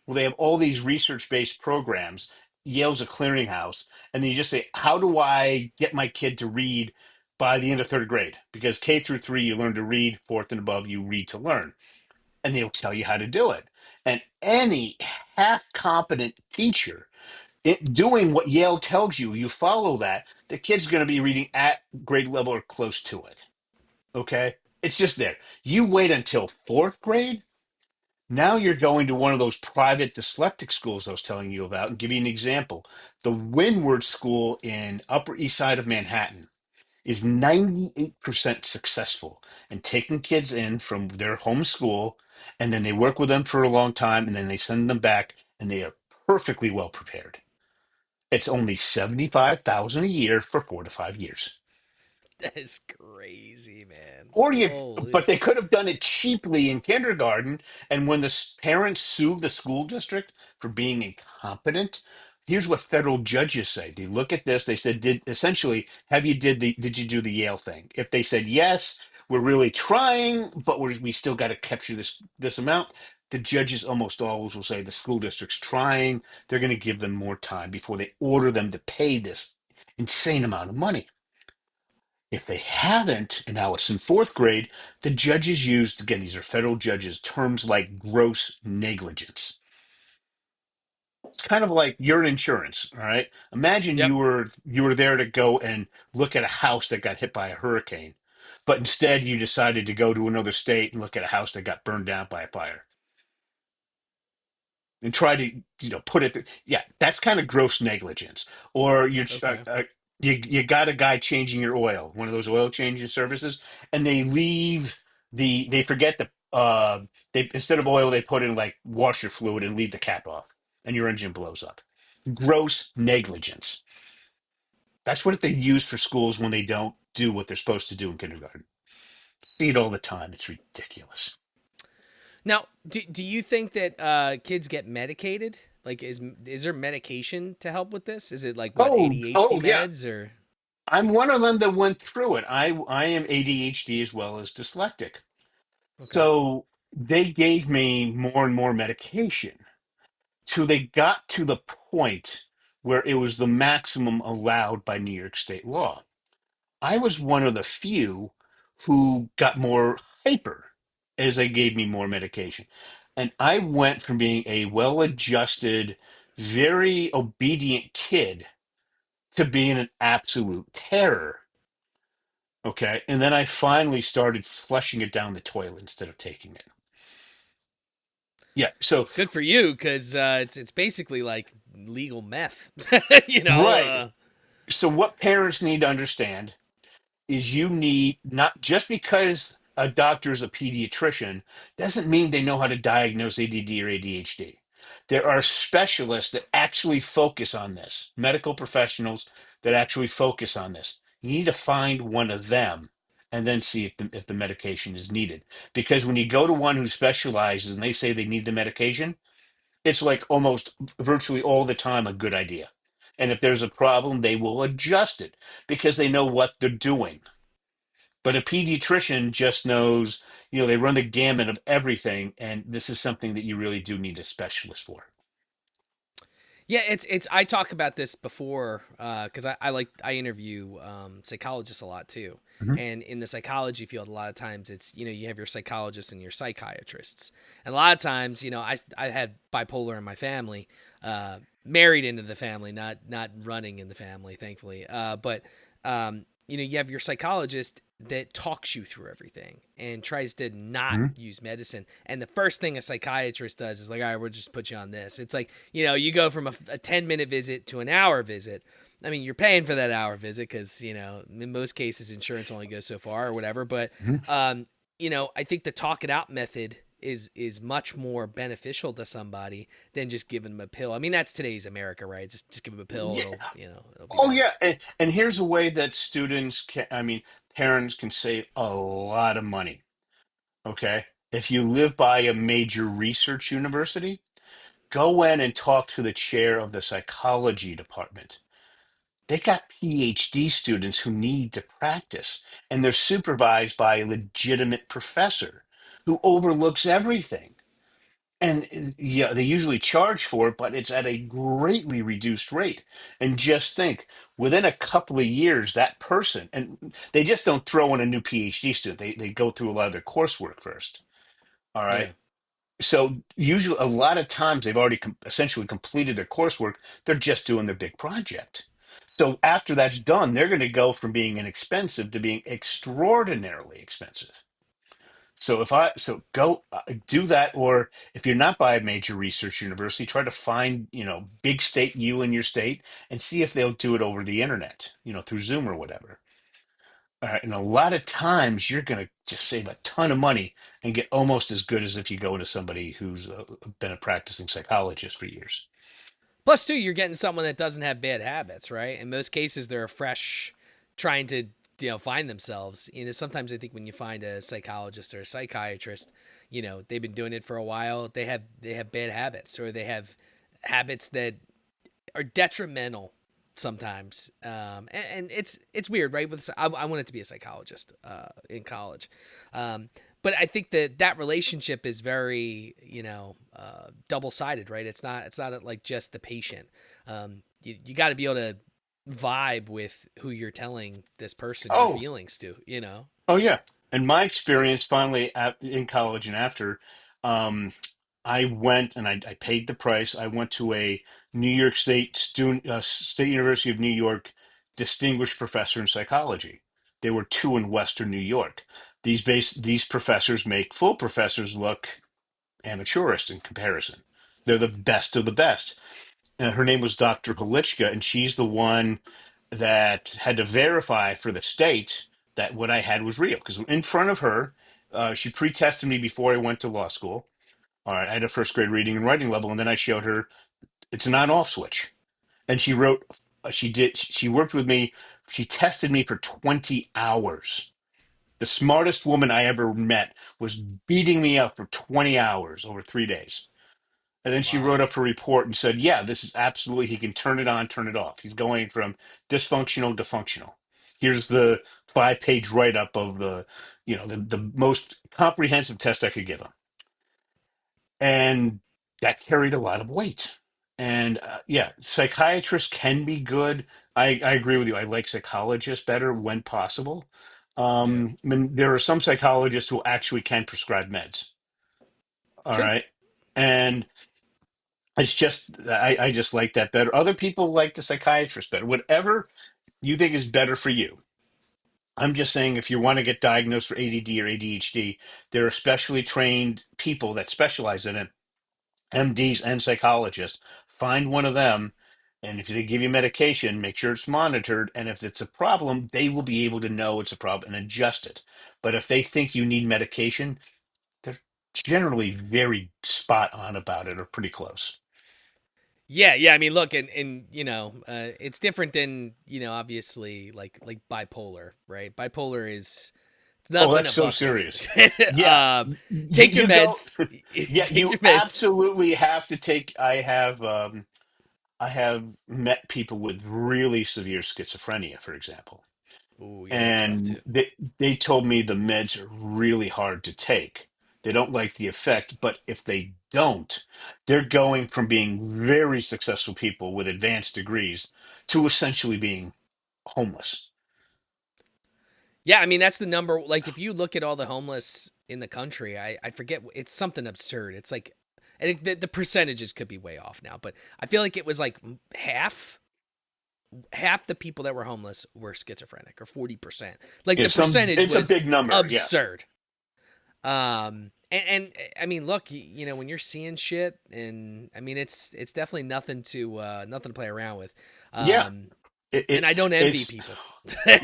Well, they have all these research based programs. Yale's a clearinghouse. And then you just say, how do I get my kid to read by the end of third grade? Because K through three, you learn to read, fourth and above, you read to learn. And they'll tell you how to do it. And any half competent teacher doing what Yale tells you, you follow that, the kid's going to be reading at grade level or close to it. Okay? It's just there. You wait until fourth grade. Now you're going to one of those private dyslexic schools I was telling you about, and give you an example. The Windward School in Upper East Side of Manhattan is 98% successful in taking kids in from their home school, and then they work with them for a long time, and then they send them back, and they are perfectly well prepared. It's only 75,000 a year for 4 to 5 years. That is crazy, man. Or you, Holy. but they could have done it cheaply in kindergarten. And when the parents sued the school district for being incompetent, here's what federal judges say. They look at this. They said, "Did essentially did you do the Yale thing?" If they said yes, we're really trying, but we still got to capture this amount. The judges almost always will say the school district's trying. They're going to give them more time before they order them to pay this insane amount of money. If they haven't, and now it's in fourth grade, the judges used, again, these are federal judges, terms like gross negligence. It's kind of like your insurance, all right? Imagine Yep. you were there to go and look at a house that got hit by a hurricane, but instead you decided to go to another state and look at a house that got burned down by a fire and try to put it yeah, that's kind of gross negligence. Or Okay. you got a guy changing your oil, one of those oil changing services, and they forget the they instead of oil they put in like washer fluid and leave the cap off, and your engine blows up. Gross negligence. That's what they use for schools when they don't do what they're supposed to do in kindergarten. See it all the time. It's ridiculous. Now, do you think that kids get medicated? Like, is there medication to help with this? Is it like what, Oh ADHD yeah. meds or? I'm one of them that went through it. I am ADHD as well as dyslexic. Okay. So they gave me more and more medication. till they got to the point where it was the maximum allowed by New York state law. I was one of the few who got more hyper as they gave me more medication. And I went from being a well adjusted, very obedient kid to being an absolute terror. Okay. And then I finally started flushing it down the toilet instead of taking it. Yeah. So, Good for you, because it's basically like legal meth. you know, right. uh, So, what parents need to understand is you need not just because a doctor is a pediatrician doesn't mean they know how to diagnose ADD or ADHD. There are specialists that actually focus on this, medical professionals that actually focus on this. You need to find one of them and then see if the medication is needed. Because when you go to one who specializes and they say they need the medication, it's like almost virtually all the time a good idea. And if there's a problem, they will adjust it because they know what they're doing. But a pediatrician just knows, they run the gamut of everything, and this is something that you really do need a specialist for. Yeah, it's. I talk about this before because I interview psychologists a lot too, Mhm. and in the psychology field, a lot of times it's you have your psychologists and your psychiatrists, and a lot of times I had bipolar in my family, married into the family, not running in the family, thankfully, but you have your psychologist that talks you through everything and tries to not Mhm. use medicine. And the first thing a psychiatrist does is like, all right, we'll just put you on this. It's like, you go from a 10-minute visit to an hour visit. I mean, you're paying for that hour visit because, in most cases, insurance only goes so far or whatever. But, Mhm. I think the talk it out method is much more beneficial to somebody than just giving them a pill. I mean, that's today's America, right? Just give them a pill. Yeah. It'll be Oh, better. yeah. And here's a way that parents can save a lot of money. Okay. If you live by a major research university, go in and talk to the chair of the psychology department. They got PhD students who need to practice, and they're supervised by a legitimate professor who overlooks everything. And yeah, they usually charge for it, but it's at a greatly reduced rate. And just think, within a couple of years, that person, and they just don't throw in a new PhD student. They go through a lot of their coursework first. All right. Yeah. So usually, a lot of times, they've already essentially completed their coursework. They're just doing their big project. So after that's done, they're going to go from being inexpensive to being extraordinarily expensive. So go do that, or if you're not by a major research university, try to find big state you in your state and see if they'll do it over the internet, through Zoom or whatever. All right, and a lot of times you're going to just save a ton of money and get almost as good as if you go to somebody who's been a practicing psychologist for years. Plus, too, you're getting someone that doesn't have bad habits, right? In most cases, they're fresh, trying to find themselves. Sometimes I think when you find a psychologist or a psychiatrist, they've been doing it for a while. They have bad habits, or they have habits that are detrimental sometimes. And it's weird, right? I wanted to be a psychologist in college. But I think that relationship is very, double sided, right? It's not like just the patient. You got to be able to vibe with who you're telling this person your Oh, feelings to. Oh yeah, and my experience finally in college and after, um, I went and I paid the price. I went to a New York State University of New York distinguished professor in psychology. There were two in Western New York. These professors make full professors look amateurist in comparison. They're the best of the best. Her name was Dr. Holichka, and she's the one that had to verify for the state that what I had was real. Because in front of her, she pre-tested me before I went to law school. All right, I had a first grade reading and writing level, and then I showed her it's an on-off switch. And she wrote, she worked with me. She tested me for 20 hours. The smartest woman I ever met was beating me up for 20 hours over 3 days. And then she wrote Wow. up her report and said, yeah, this is absolutely, he can turn it on, turn it off. He's going from dysfunctional to functional. Here's the 5-page write up of the most comprehensive test I could give him. And that carried a lot of weight. And yeah, psychiatrists can be good. I agree with you. I like psychologists better when possible. Yeah. I mean, there are some psychologists who actually can prescribe meds. All Sure. right. And it's just, I just like that better. Other people like the psychiatrist better. Whatever you think is better for you. I'm just saying if you want to get diagnosed for ADD or ADHD, there are specially trained people that specialize in it, MDs and psychologists. Find one of them, and if they give you medication, make sure it's monitored. And if it's a problem, they will be able to know it's a problem and adjust it. But if they think you need medication, they're generally very spot on about it or pretty close. Yeah, yeah. I mean, look, and it's different than obviously like bipolar, right? Bipolar is it's Oh, nothing that's to so fuck with. serious. Yeah, Take your you don't. meds. Yeah, Take you your meds. absolutely have to take. I have met people with really severe schizophrenia, for example, Oh yeah, that's rough and too. they told me the meds are really hard to take. They don't like the effect, but if they don't, they're going from being very successful people with advanced degrees to essentially being homeless. Yeah, I mean that's the number. Like if you look at all the homeless in the country, I forget it's something absurd. It's like, and the percentages could be way off now, but I feel like it was like half the people that were homeless were schizophrenic or 40%. Like the percentage It's a was big number. Yeah. absurd. And I mean, look, when you're seeing shit, and I mean, it's definitely nothing to play around with. Yeah. Um, It, and it I don't envy it's people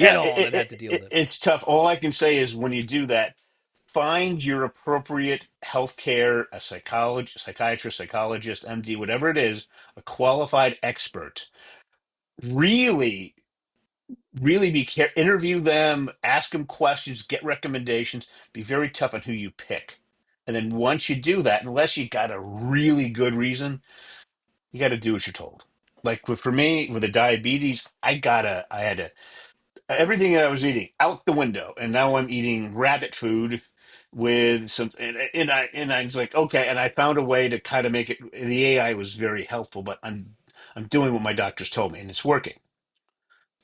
at all that have to deal with it. it's tough. All I can say is when you do that, find your appropriate healthcare, a psychologist, psychiatrist, psychologist, MD, whatever it is, a qualified expert. Really, really interview them, ask them questions, get recommendations. Be very tough on who you pick. And then once you do that, unless you got a really good reason, you got to do what you're told. Like for me, with the diabetes, I had to everything that I was eating out the window, and now I'm eating rabbit food with some, and I was like, okay, and I found a way to kind of make it. The AI was very helpful, but I'm doing what my doctors told me, and it's working.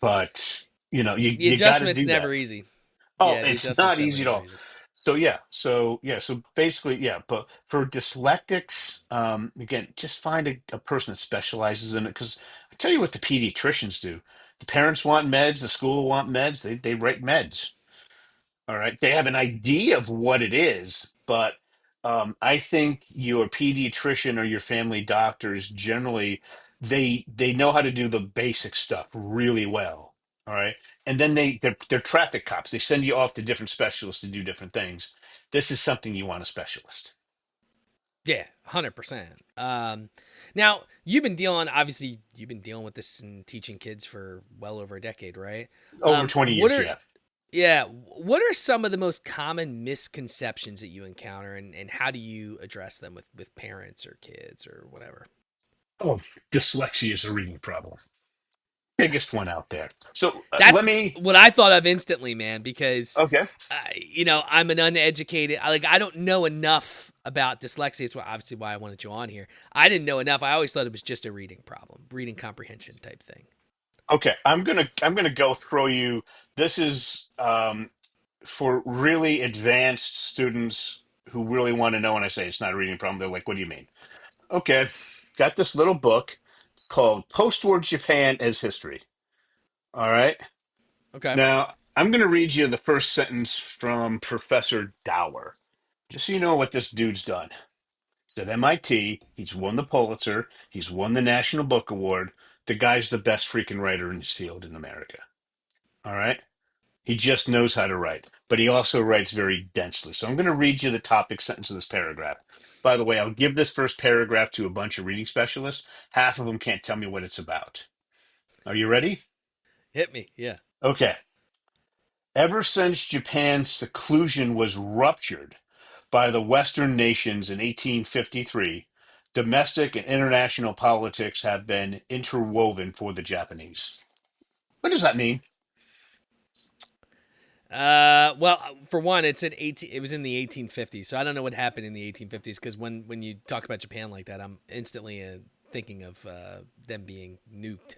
But The you got to adjustment's do that. never easy. Oh, Yeah, the it's adjustment's not definitely easy at never all. easy. So basically, yeah. But for dyslexics, again, just find a person that specializes in it. Because I tell you what, the pediatricians do. The parents want meds. The school want meds. They write meds. All right. They have an idea of what it is, but I think your pediatrician or your family doctors generally they know how to do the basic stuff really well. All right. And then they're traffic cops. They send you off to different specialists to do different things. This is something you want a specialist. Yeah, 100%. Now you've been dealing with this and teaching kids for well over a decade, right? Over 20 What years, are yeah. Yeah, what are some of the most common misconceptions that you encounter, and how do you address them with parents or kids or whatever? Oh, dyslexia is a reading problem. Biggest one out there. So That's let me. what I thought of instantly, man, because Okay. I'm an uneducated. I don't know enough about dyslexia. It's obviously why I wanted you on here. I didn't know enough. I always thought it was just a reading problem, reading comprehension type thing. Okay, I'm gonna go throw you. This is for really advanced students who really want to know when I say it's not a reading problem. They're like, "What do you mean?" Okay, got this little book. It's called "Postwar Japan as History." All right. Okay. Now I'm gonna read you the first sentence from Professor Dower, just so you know what this dude's done. He's at MIT. He's won the Pulitzer. He's won the National Book Award. The guy's the best freaking writer in his field in America. All right. He just knows how to write, but he also writes very densely. So I'm going to read you the topic sentence of this paragraph. By the way, I'll give this first paragraph to a bunch of reading specialists. Half of them can't tell me what it's about. Are you ready? Hit me. Yeah. Okay. Ever since Japan's seclusion was ruptured by the Western nations in 1853, domestic and international politics have been interwoven for the Japanese. What does that mean? Well, for one, it's at 18. It was in the 1850s, so I don't know what happened in the 1850s. Because when you talk about Japan like that, I'm instantly thinking of them being nuked.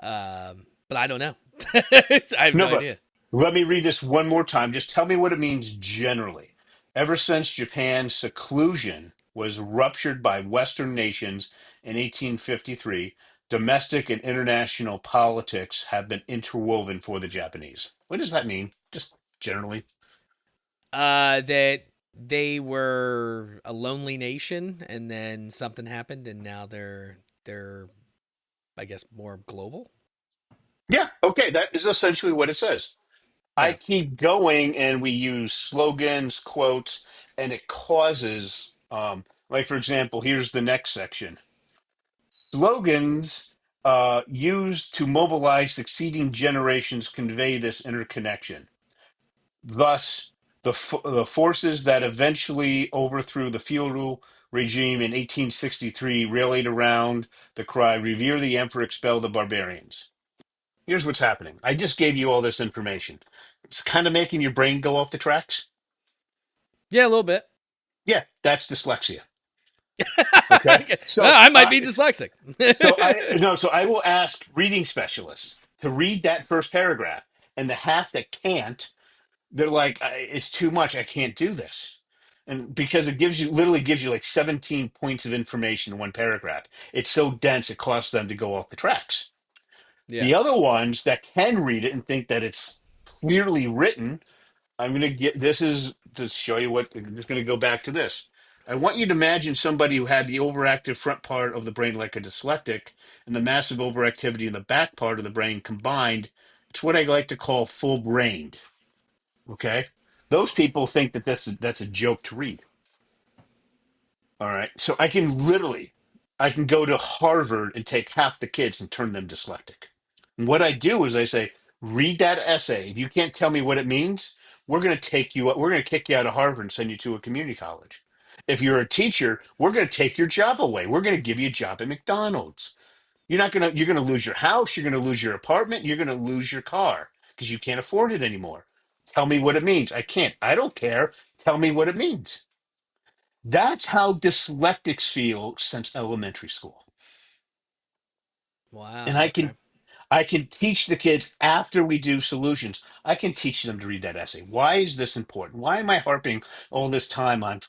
But I don't know. I have No, no but idea. let me read this one more time. Just tell me what it means generally. Ever since Japan's seclusion was ruptured by Western nations in 1853, domestic and international politics have been interwoven for the Japanese. What does that mean? Just generally. That they were a lonely nation, and then something happened, and now they're I guess more global. Yeah, okay, that is essentially what it says. I Yeah. keep going and we use slogans, quotes, and it causes, like, for example, here's the next section. Slogans used to mobilize succeeding generations convey this interconnection. Thus, the forces that eventually overthrew the feudal regime in 1863 rallied around the cry, "Revere the emperor, expel the barbarians." Here's what's happening. I just gave you all this information. It's kind of making your brain go off the tracks. Yeah, a little bit. Yeah, that's dyslexia. Okay. Okay. Well, I might be dyslexic. So I will ask reading specialists to read that first paragraph, and the half that can't, they're like, It's too much. I can't do this." And because it literally gives you like 17 points of information in one paragraph. It's so dense, it causes them to go off the tracks. Yeah. The other ones that can read it and think that it's clearly written, I'm going to get this is to show you what I'm just going to go back to this. I want you to imagine somebody who had the overactive front part of the brain like a dyslexic and the massive overactivity in the back part of the brain combined. It's what I like to call full brained. Okay. Those people think that that's a joke to read. All right. So I can go to Harvard and take half the kids and turn them dyslexic. And what I do is I say, read that essay. If you can't tell me what it means, we're going to kick you out of Harvard and send you to a community college. If you're a teacher, we're going to take your job away. We're going to give you a job at McDonald's. You're going to lose your house. You're going to lose your apartment. You're going to lose your car because you can't afford it anymore. Tell me what it means. I can't. I don't care. Tell me what it means. That's how dyslexics feel since elementary school. And Wow. Okay. I can teach the kids after we do solutions. I can teach them to read that essay. Why is this important? Why am I harping all this time on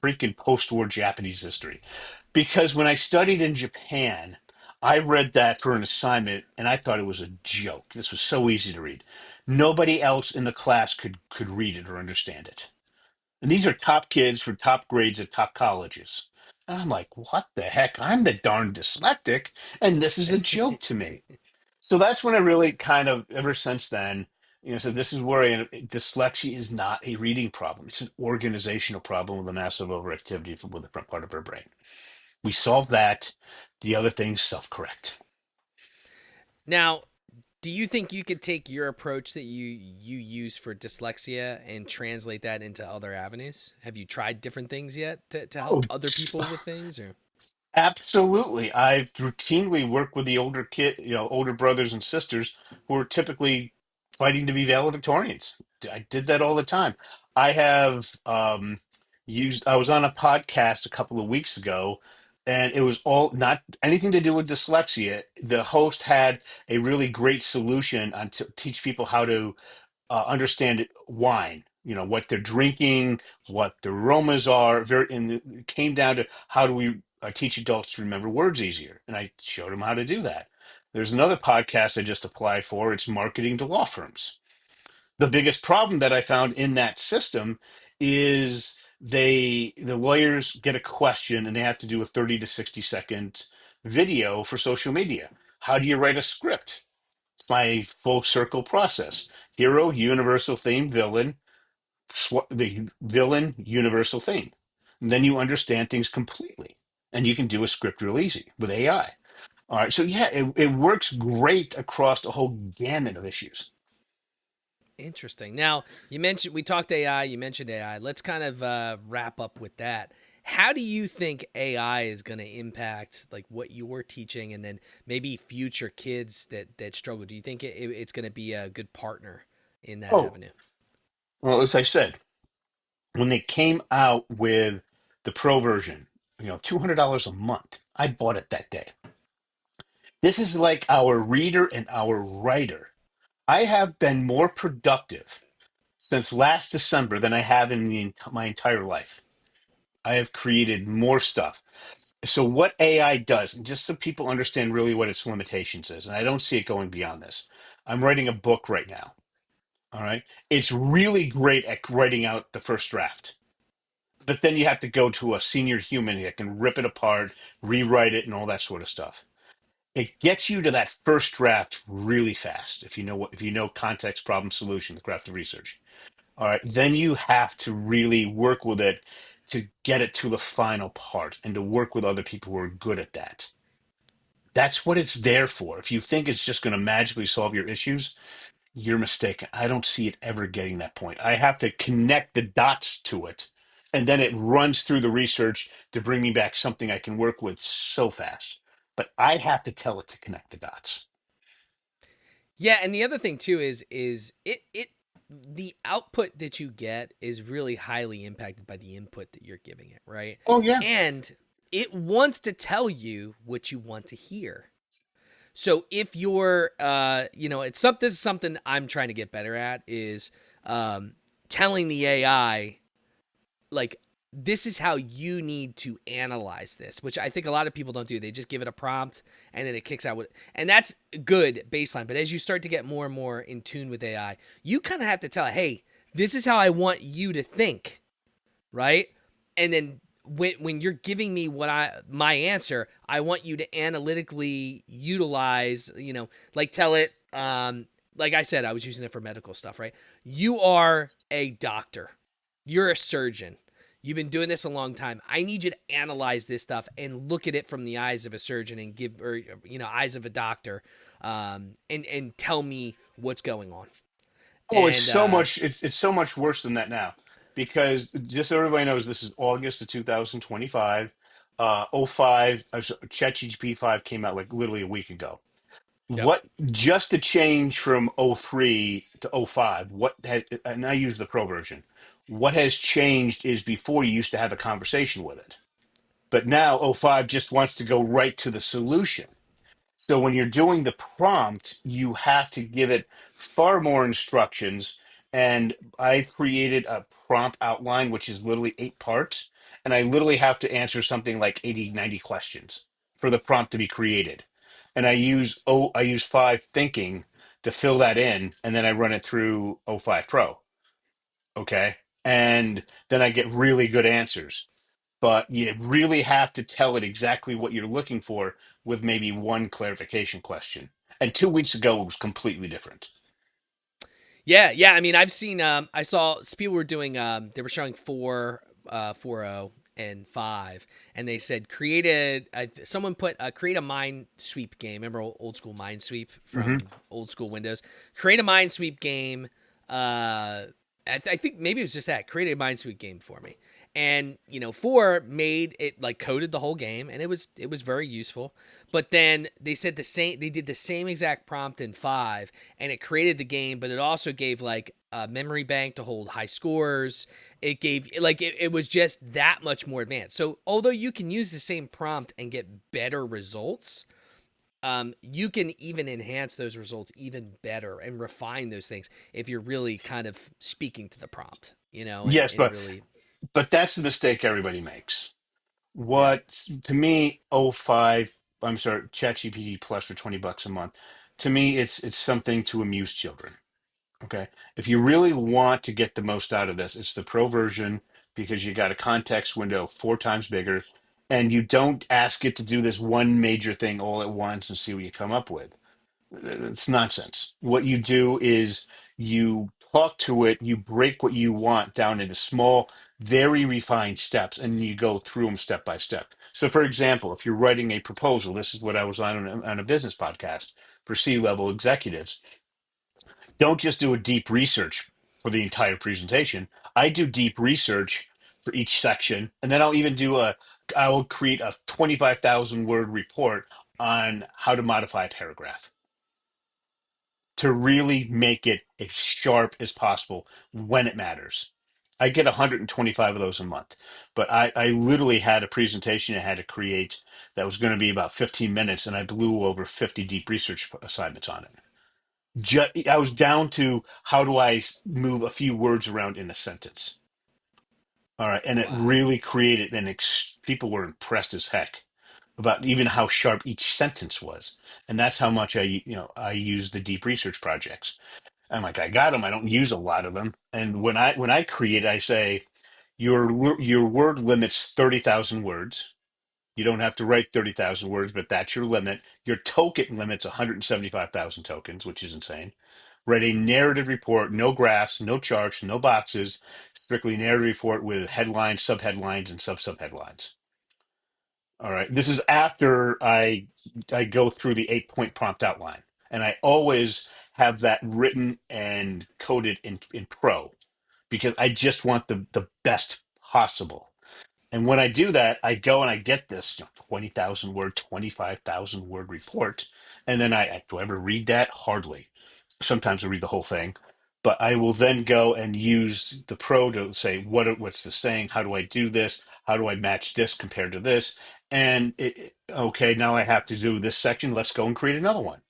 freaking post-war Japanese history? Because when I studied in Japan, I read that for an assignment and I thought it was a joke. This was so easy to read. Nobody else in the class could read it or understand it. And these are top kids for top grades at top colleges. And I'm like, what the heck? I'm the darn dyslexic, and this is a joke to me. So that's when I really kind of, ever since then, so this is where dyslexia is not a reading problem. It's an organizational problem with a massive overactivity with the front part of our brain. We solve that. The other things self-correct. Now, do you think you could take your approach that you use for dyslexia and translate that into other avenues? Have you tried different things yet to Oh, help other people with things or absolutely. I've routinely worked with the older brothers and sisters who are typically fighting to be valedictorians. I did that all the time. I have I was on a podcast a couple of weeks ago, and it was all not anything to do with dyslexia. The host had a really great solution on to teach people how to understand wine, what they're drinking, what the aromas are. And it came down to how do we teach adults to remember words easier? And I showed them how to do that. There's another podcast I just applied for. It's marketing to law firms. The biggest problem that I found in that system is the lawyers get a question and they have to do a 30 to 60-second video for social media. How do you write a script? It's my full circle process. Hero, universal theme, villain, the villain, universal theme. And then you understand things completely. And you can do a script real easy with AI. All right. So yeah, it works great across the whole gamut of issues. interesting? Now, you mentioned we talked AI, you mentioned AI. Let's kind of wrap up with that. How do you think AI is going to impact like what you're teaching and then maybe future kids that struggle? Do you think it's going to be a good partner in that Oh, avenue? well, as I said, when they came out with the pro version, $200 a month. I bought it that day. This is like our reader and our writer. I have been more productive since last December than I have in my entire life. I have created more stuff. So what AI does, and just so people understand really what its limitations is, and I don't see it going beyond this. I'm writing a book right now. All right. It's really great at writing out the first draft. But then you have to go to a senior human that can rip it apart, rewrite it, and all that sort of stuff. It gets you to that first draft really fast if you know context, problem, solution, the craft of research. All right, then you have to really work with it to get it to the final part and to work with other people who are good at that. That's what it's there for. If you think it's just going to magically solve your issues, you're mistaken. I don't see it ever getting that point. I have to connect the dots to it, and then it runs through the research to bring me back something I can work with so fast. But I have to tell it to connect the dots. Yeah, and the other thing too is it the output that you get is really highly impacted by the input that you're giving it, right? Oh yeah. And it wants to tell you what you want to hear. So if you're, it's something. This is something I'm trying to get better at is telling the AI like this is how you need to analyze this, which I think a lot of people don't do. They just give it a prompt and then it kicks out what, and that's good baseline. But as you start to get more and more in tune with AI, you kind of have to tell it, hey, this is how I want you to think, right? And then when you're giving me my answer, I want you to analytically utilize, like tell it, like I said, I was using it for medical stuff, right? You are a doctor. You're a surgeon. You've been doing this a long time. I need you to analyze this stuff and look at it from the eyes of a surgeon and eyes of a doctor, and tell me what's going on. Oh, it's And so much. It's so much worse than that now, because just so everybody knows, this is August of 2025. Oh 05, ChatGPT 5 came out like literally a week ago. yep. What just the change from oh 03 to oh 05? What had, and I use the pro version. What has changed is before you used to have a conversation with it, but now oh 05 just wants to go right to the solution. So when you're doing the prompt, you have to give it far more instructions. And I've created a prompt outline, which is literally 8 parts. And I literally have to answer something like 80, 90 questions for the prompt to be created. And I use five thinking to fill that in, and then I run it through oh 05 Pro. Okay. And then I get really good answers, but you really have to tell it exactly what you're looking for with maybe one clarification question. And 2 weeks ago, it was completely different. Yeah, yeah. I mean, I've seen. I saw people were doing. They were showing 4.0 and 5, and they said someone put create a mind sweep game. Remember old school mind sweep Hmm. from old school Windows? Create a mind sweep game. I think maybe it was just that. Create a mind sweep game for me. And 4 made it like coded the whole game, and it was very useful. But then they said they did the same exact prompt in 5, and it created the game, but it also gave like a memory bank to hold high scores. It gave like it was just that much more advanced. So although you can use the same prompt and get better results, you can even enhance those results even better and refine those things if you're really kind of speaking to the prompt, Yes, and really, but that's the mistake everybody makes. yeah. What to me, oh 05, I'm sorry, ChatGPT Plus for $20 a month. To me, it's something to amuse children. Okay. If you really want to get the most out of this, it's the pro version because you got a context window 4 times bigger, and you don't ask it to do this one major thing all at once and see what you come up with. It's nonsense. What you do is you talk to it, you break what you want down into small, very refined steps, and you go through them step by step. So, for example, if you're writing a proposal, this is what I was on a business podcast for C-level executives. Don't just do a deep research for the entire presentation. I do deep research for each section, and then I will create a 25,000 word report on how to modify a paragraph to really make it as sharp as possible when it matters. I get 125 of those a month. But I literally had a presentation I had to create that was going to be about 15 minutes, and I blew over 50 deep research assignments on it. I was down to how do I move a few words around in a sentence. All right, and it Wow. really created people were impressed as heck about even how sharp each sentence was, and that's how much I use the deep research projects. I'm like, I got them. I don't use a lot of them, and when I create, I say your word limit's 30,000 words. You don't have to write 30,000 words, but that's your limit. Your token limit's 175,000 tokens, which is insane. Write a narrative report, no graphs, no charts, no boxes, strictly narrative report with headlines, subheadlines, and sub-subheadlines. All right. This is after I go through the 8-point prompt outline. And I always have that written and coded in Pro because I just want the best possible. And when I do that, I go and I get this 20,000 word, 25,000 word report. And then do I ever read that? Hardly. Sometimes I read the whole thing. But I will then go and use the pro to say, what's this saying? How do I do this? How do I match this compared to this? And okay, now I have to do this section. Let's go and create another one.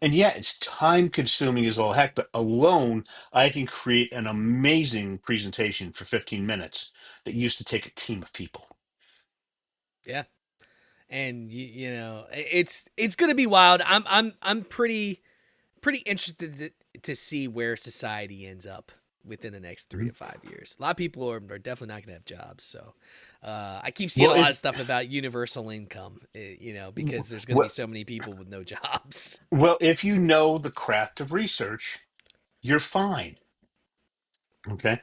And yeah, it's time consuming as all heck, but alone, I can create an amazing presentation for 15 minutes that used to take a team of people. Yeah. And it's gonna be wild. I'm pretty interested to see where society ends up within the next three Mhm. to 5 years. A lot of people are definitely not gonna have jobs. So I keep seeing Well, a lot of stuff about universal income. Because there's gonna be well, so many people with no jobs. well, if you know the craft of research, you're fine. Okay.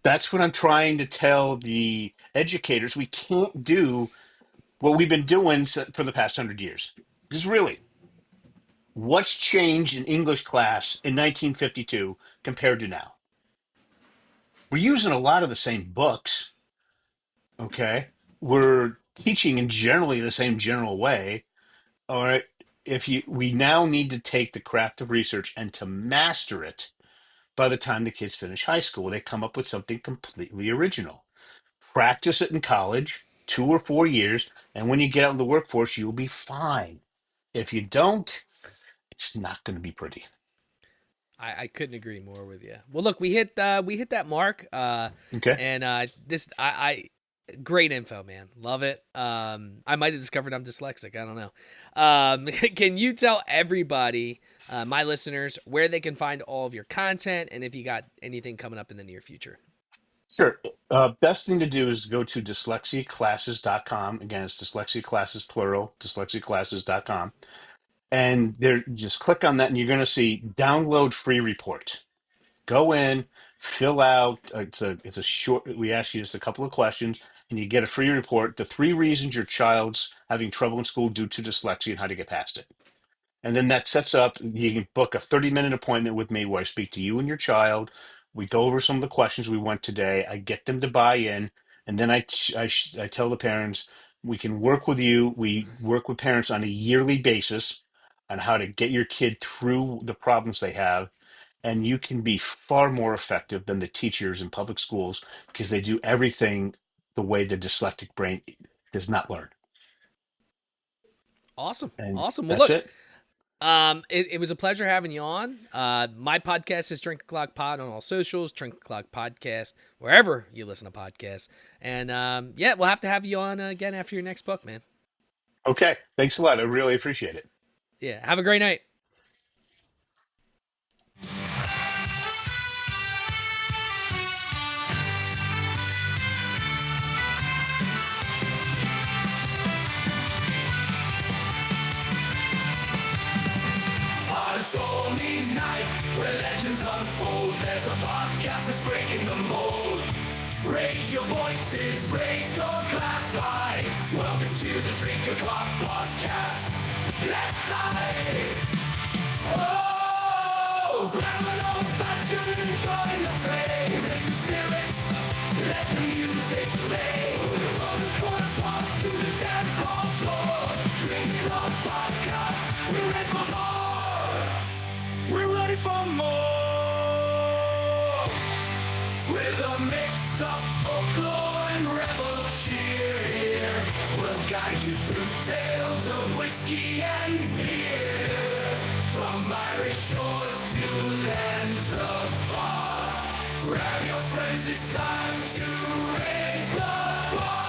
That's what I'm trying to tell the educators. We can't do what we've been doing for the past 100 years. Because really, what's changed in English class in 1952 compared to now? We're using a lot of the same books. Okay. We're teaching in generally the same general way. All right. We now need to take the craft of research and to master it by the time the kids finish high school. They come up with something completely original. Practice it in college, 2 or 4 years, and when you get out in the workforce, you'll be fine. If you don't, it's not going to be pretty. I couldn't agree more with you. Well, look, we hit that mark. Okay. And this I great info, man. Love it. I might have discovered I'm dyslexic. I don't know. Can you tell everybody, my listeners, where they can find all of your content and if you got anything coming up in the near future? Sure. Best thing to do is go to dyslexiaclasses.com. Again, it's dyslexia classes plural, dyslexiaclasses.com. And there, just click on that, and you're going to see download free report. Go in, fill out. It's a short. We ask you just a couple of questions, and you get a free report. The 3 reasons your child's having trouble in school due to dyslexia and how to get past it. And then that sets up, you can book a 30-minute appointment with me where I speak to you and your child. We go over some of the questions we went today. I get them to buy in. And then I tell the parents, we can work with you. We work with parents on a yearly basis on how to get your kid through the problems they have. And you can be far more effective than the teachers in public schools because they do everything the way the dyslexic brain does not learn. Awesome. And Awesome. Well, that's look, it. it was a pleasure having you on. My podcast is Drink O'Clock Pod on all socials, Drink O'Clock Podcast, wherever you listen to podcasts. And yeah, we'll have to have you on again after your next book, man. Okay. Thanks a lot. I really appreciate it. Yeah, have a great night. On a stormy night where legends unfold, there's a podcast that's breaking the mold. Raise your voices, raise your glass high. Welcome to the Drink O'Clock Podcast. Let's dive. Oh, grab an old fashioned and join the fray. Raise your spirits, let the music play. From the corner pub to the dance hall floor. Drink O'Clock Podcast, we're ready for more. We're ready for more. With a mix of folklore and rebel cheer here will guide you through tales of whiskey and beer. From Irish shores to lands afar, grab your friends, it's time to raise the bar.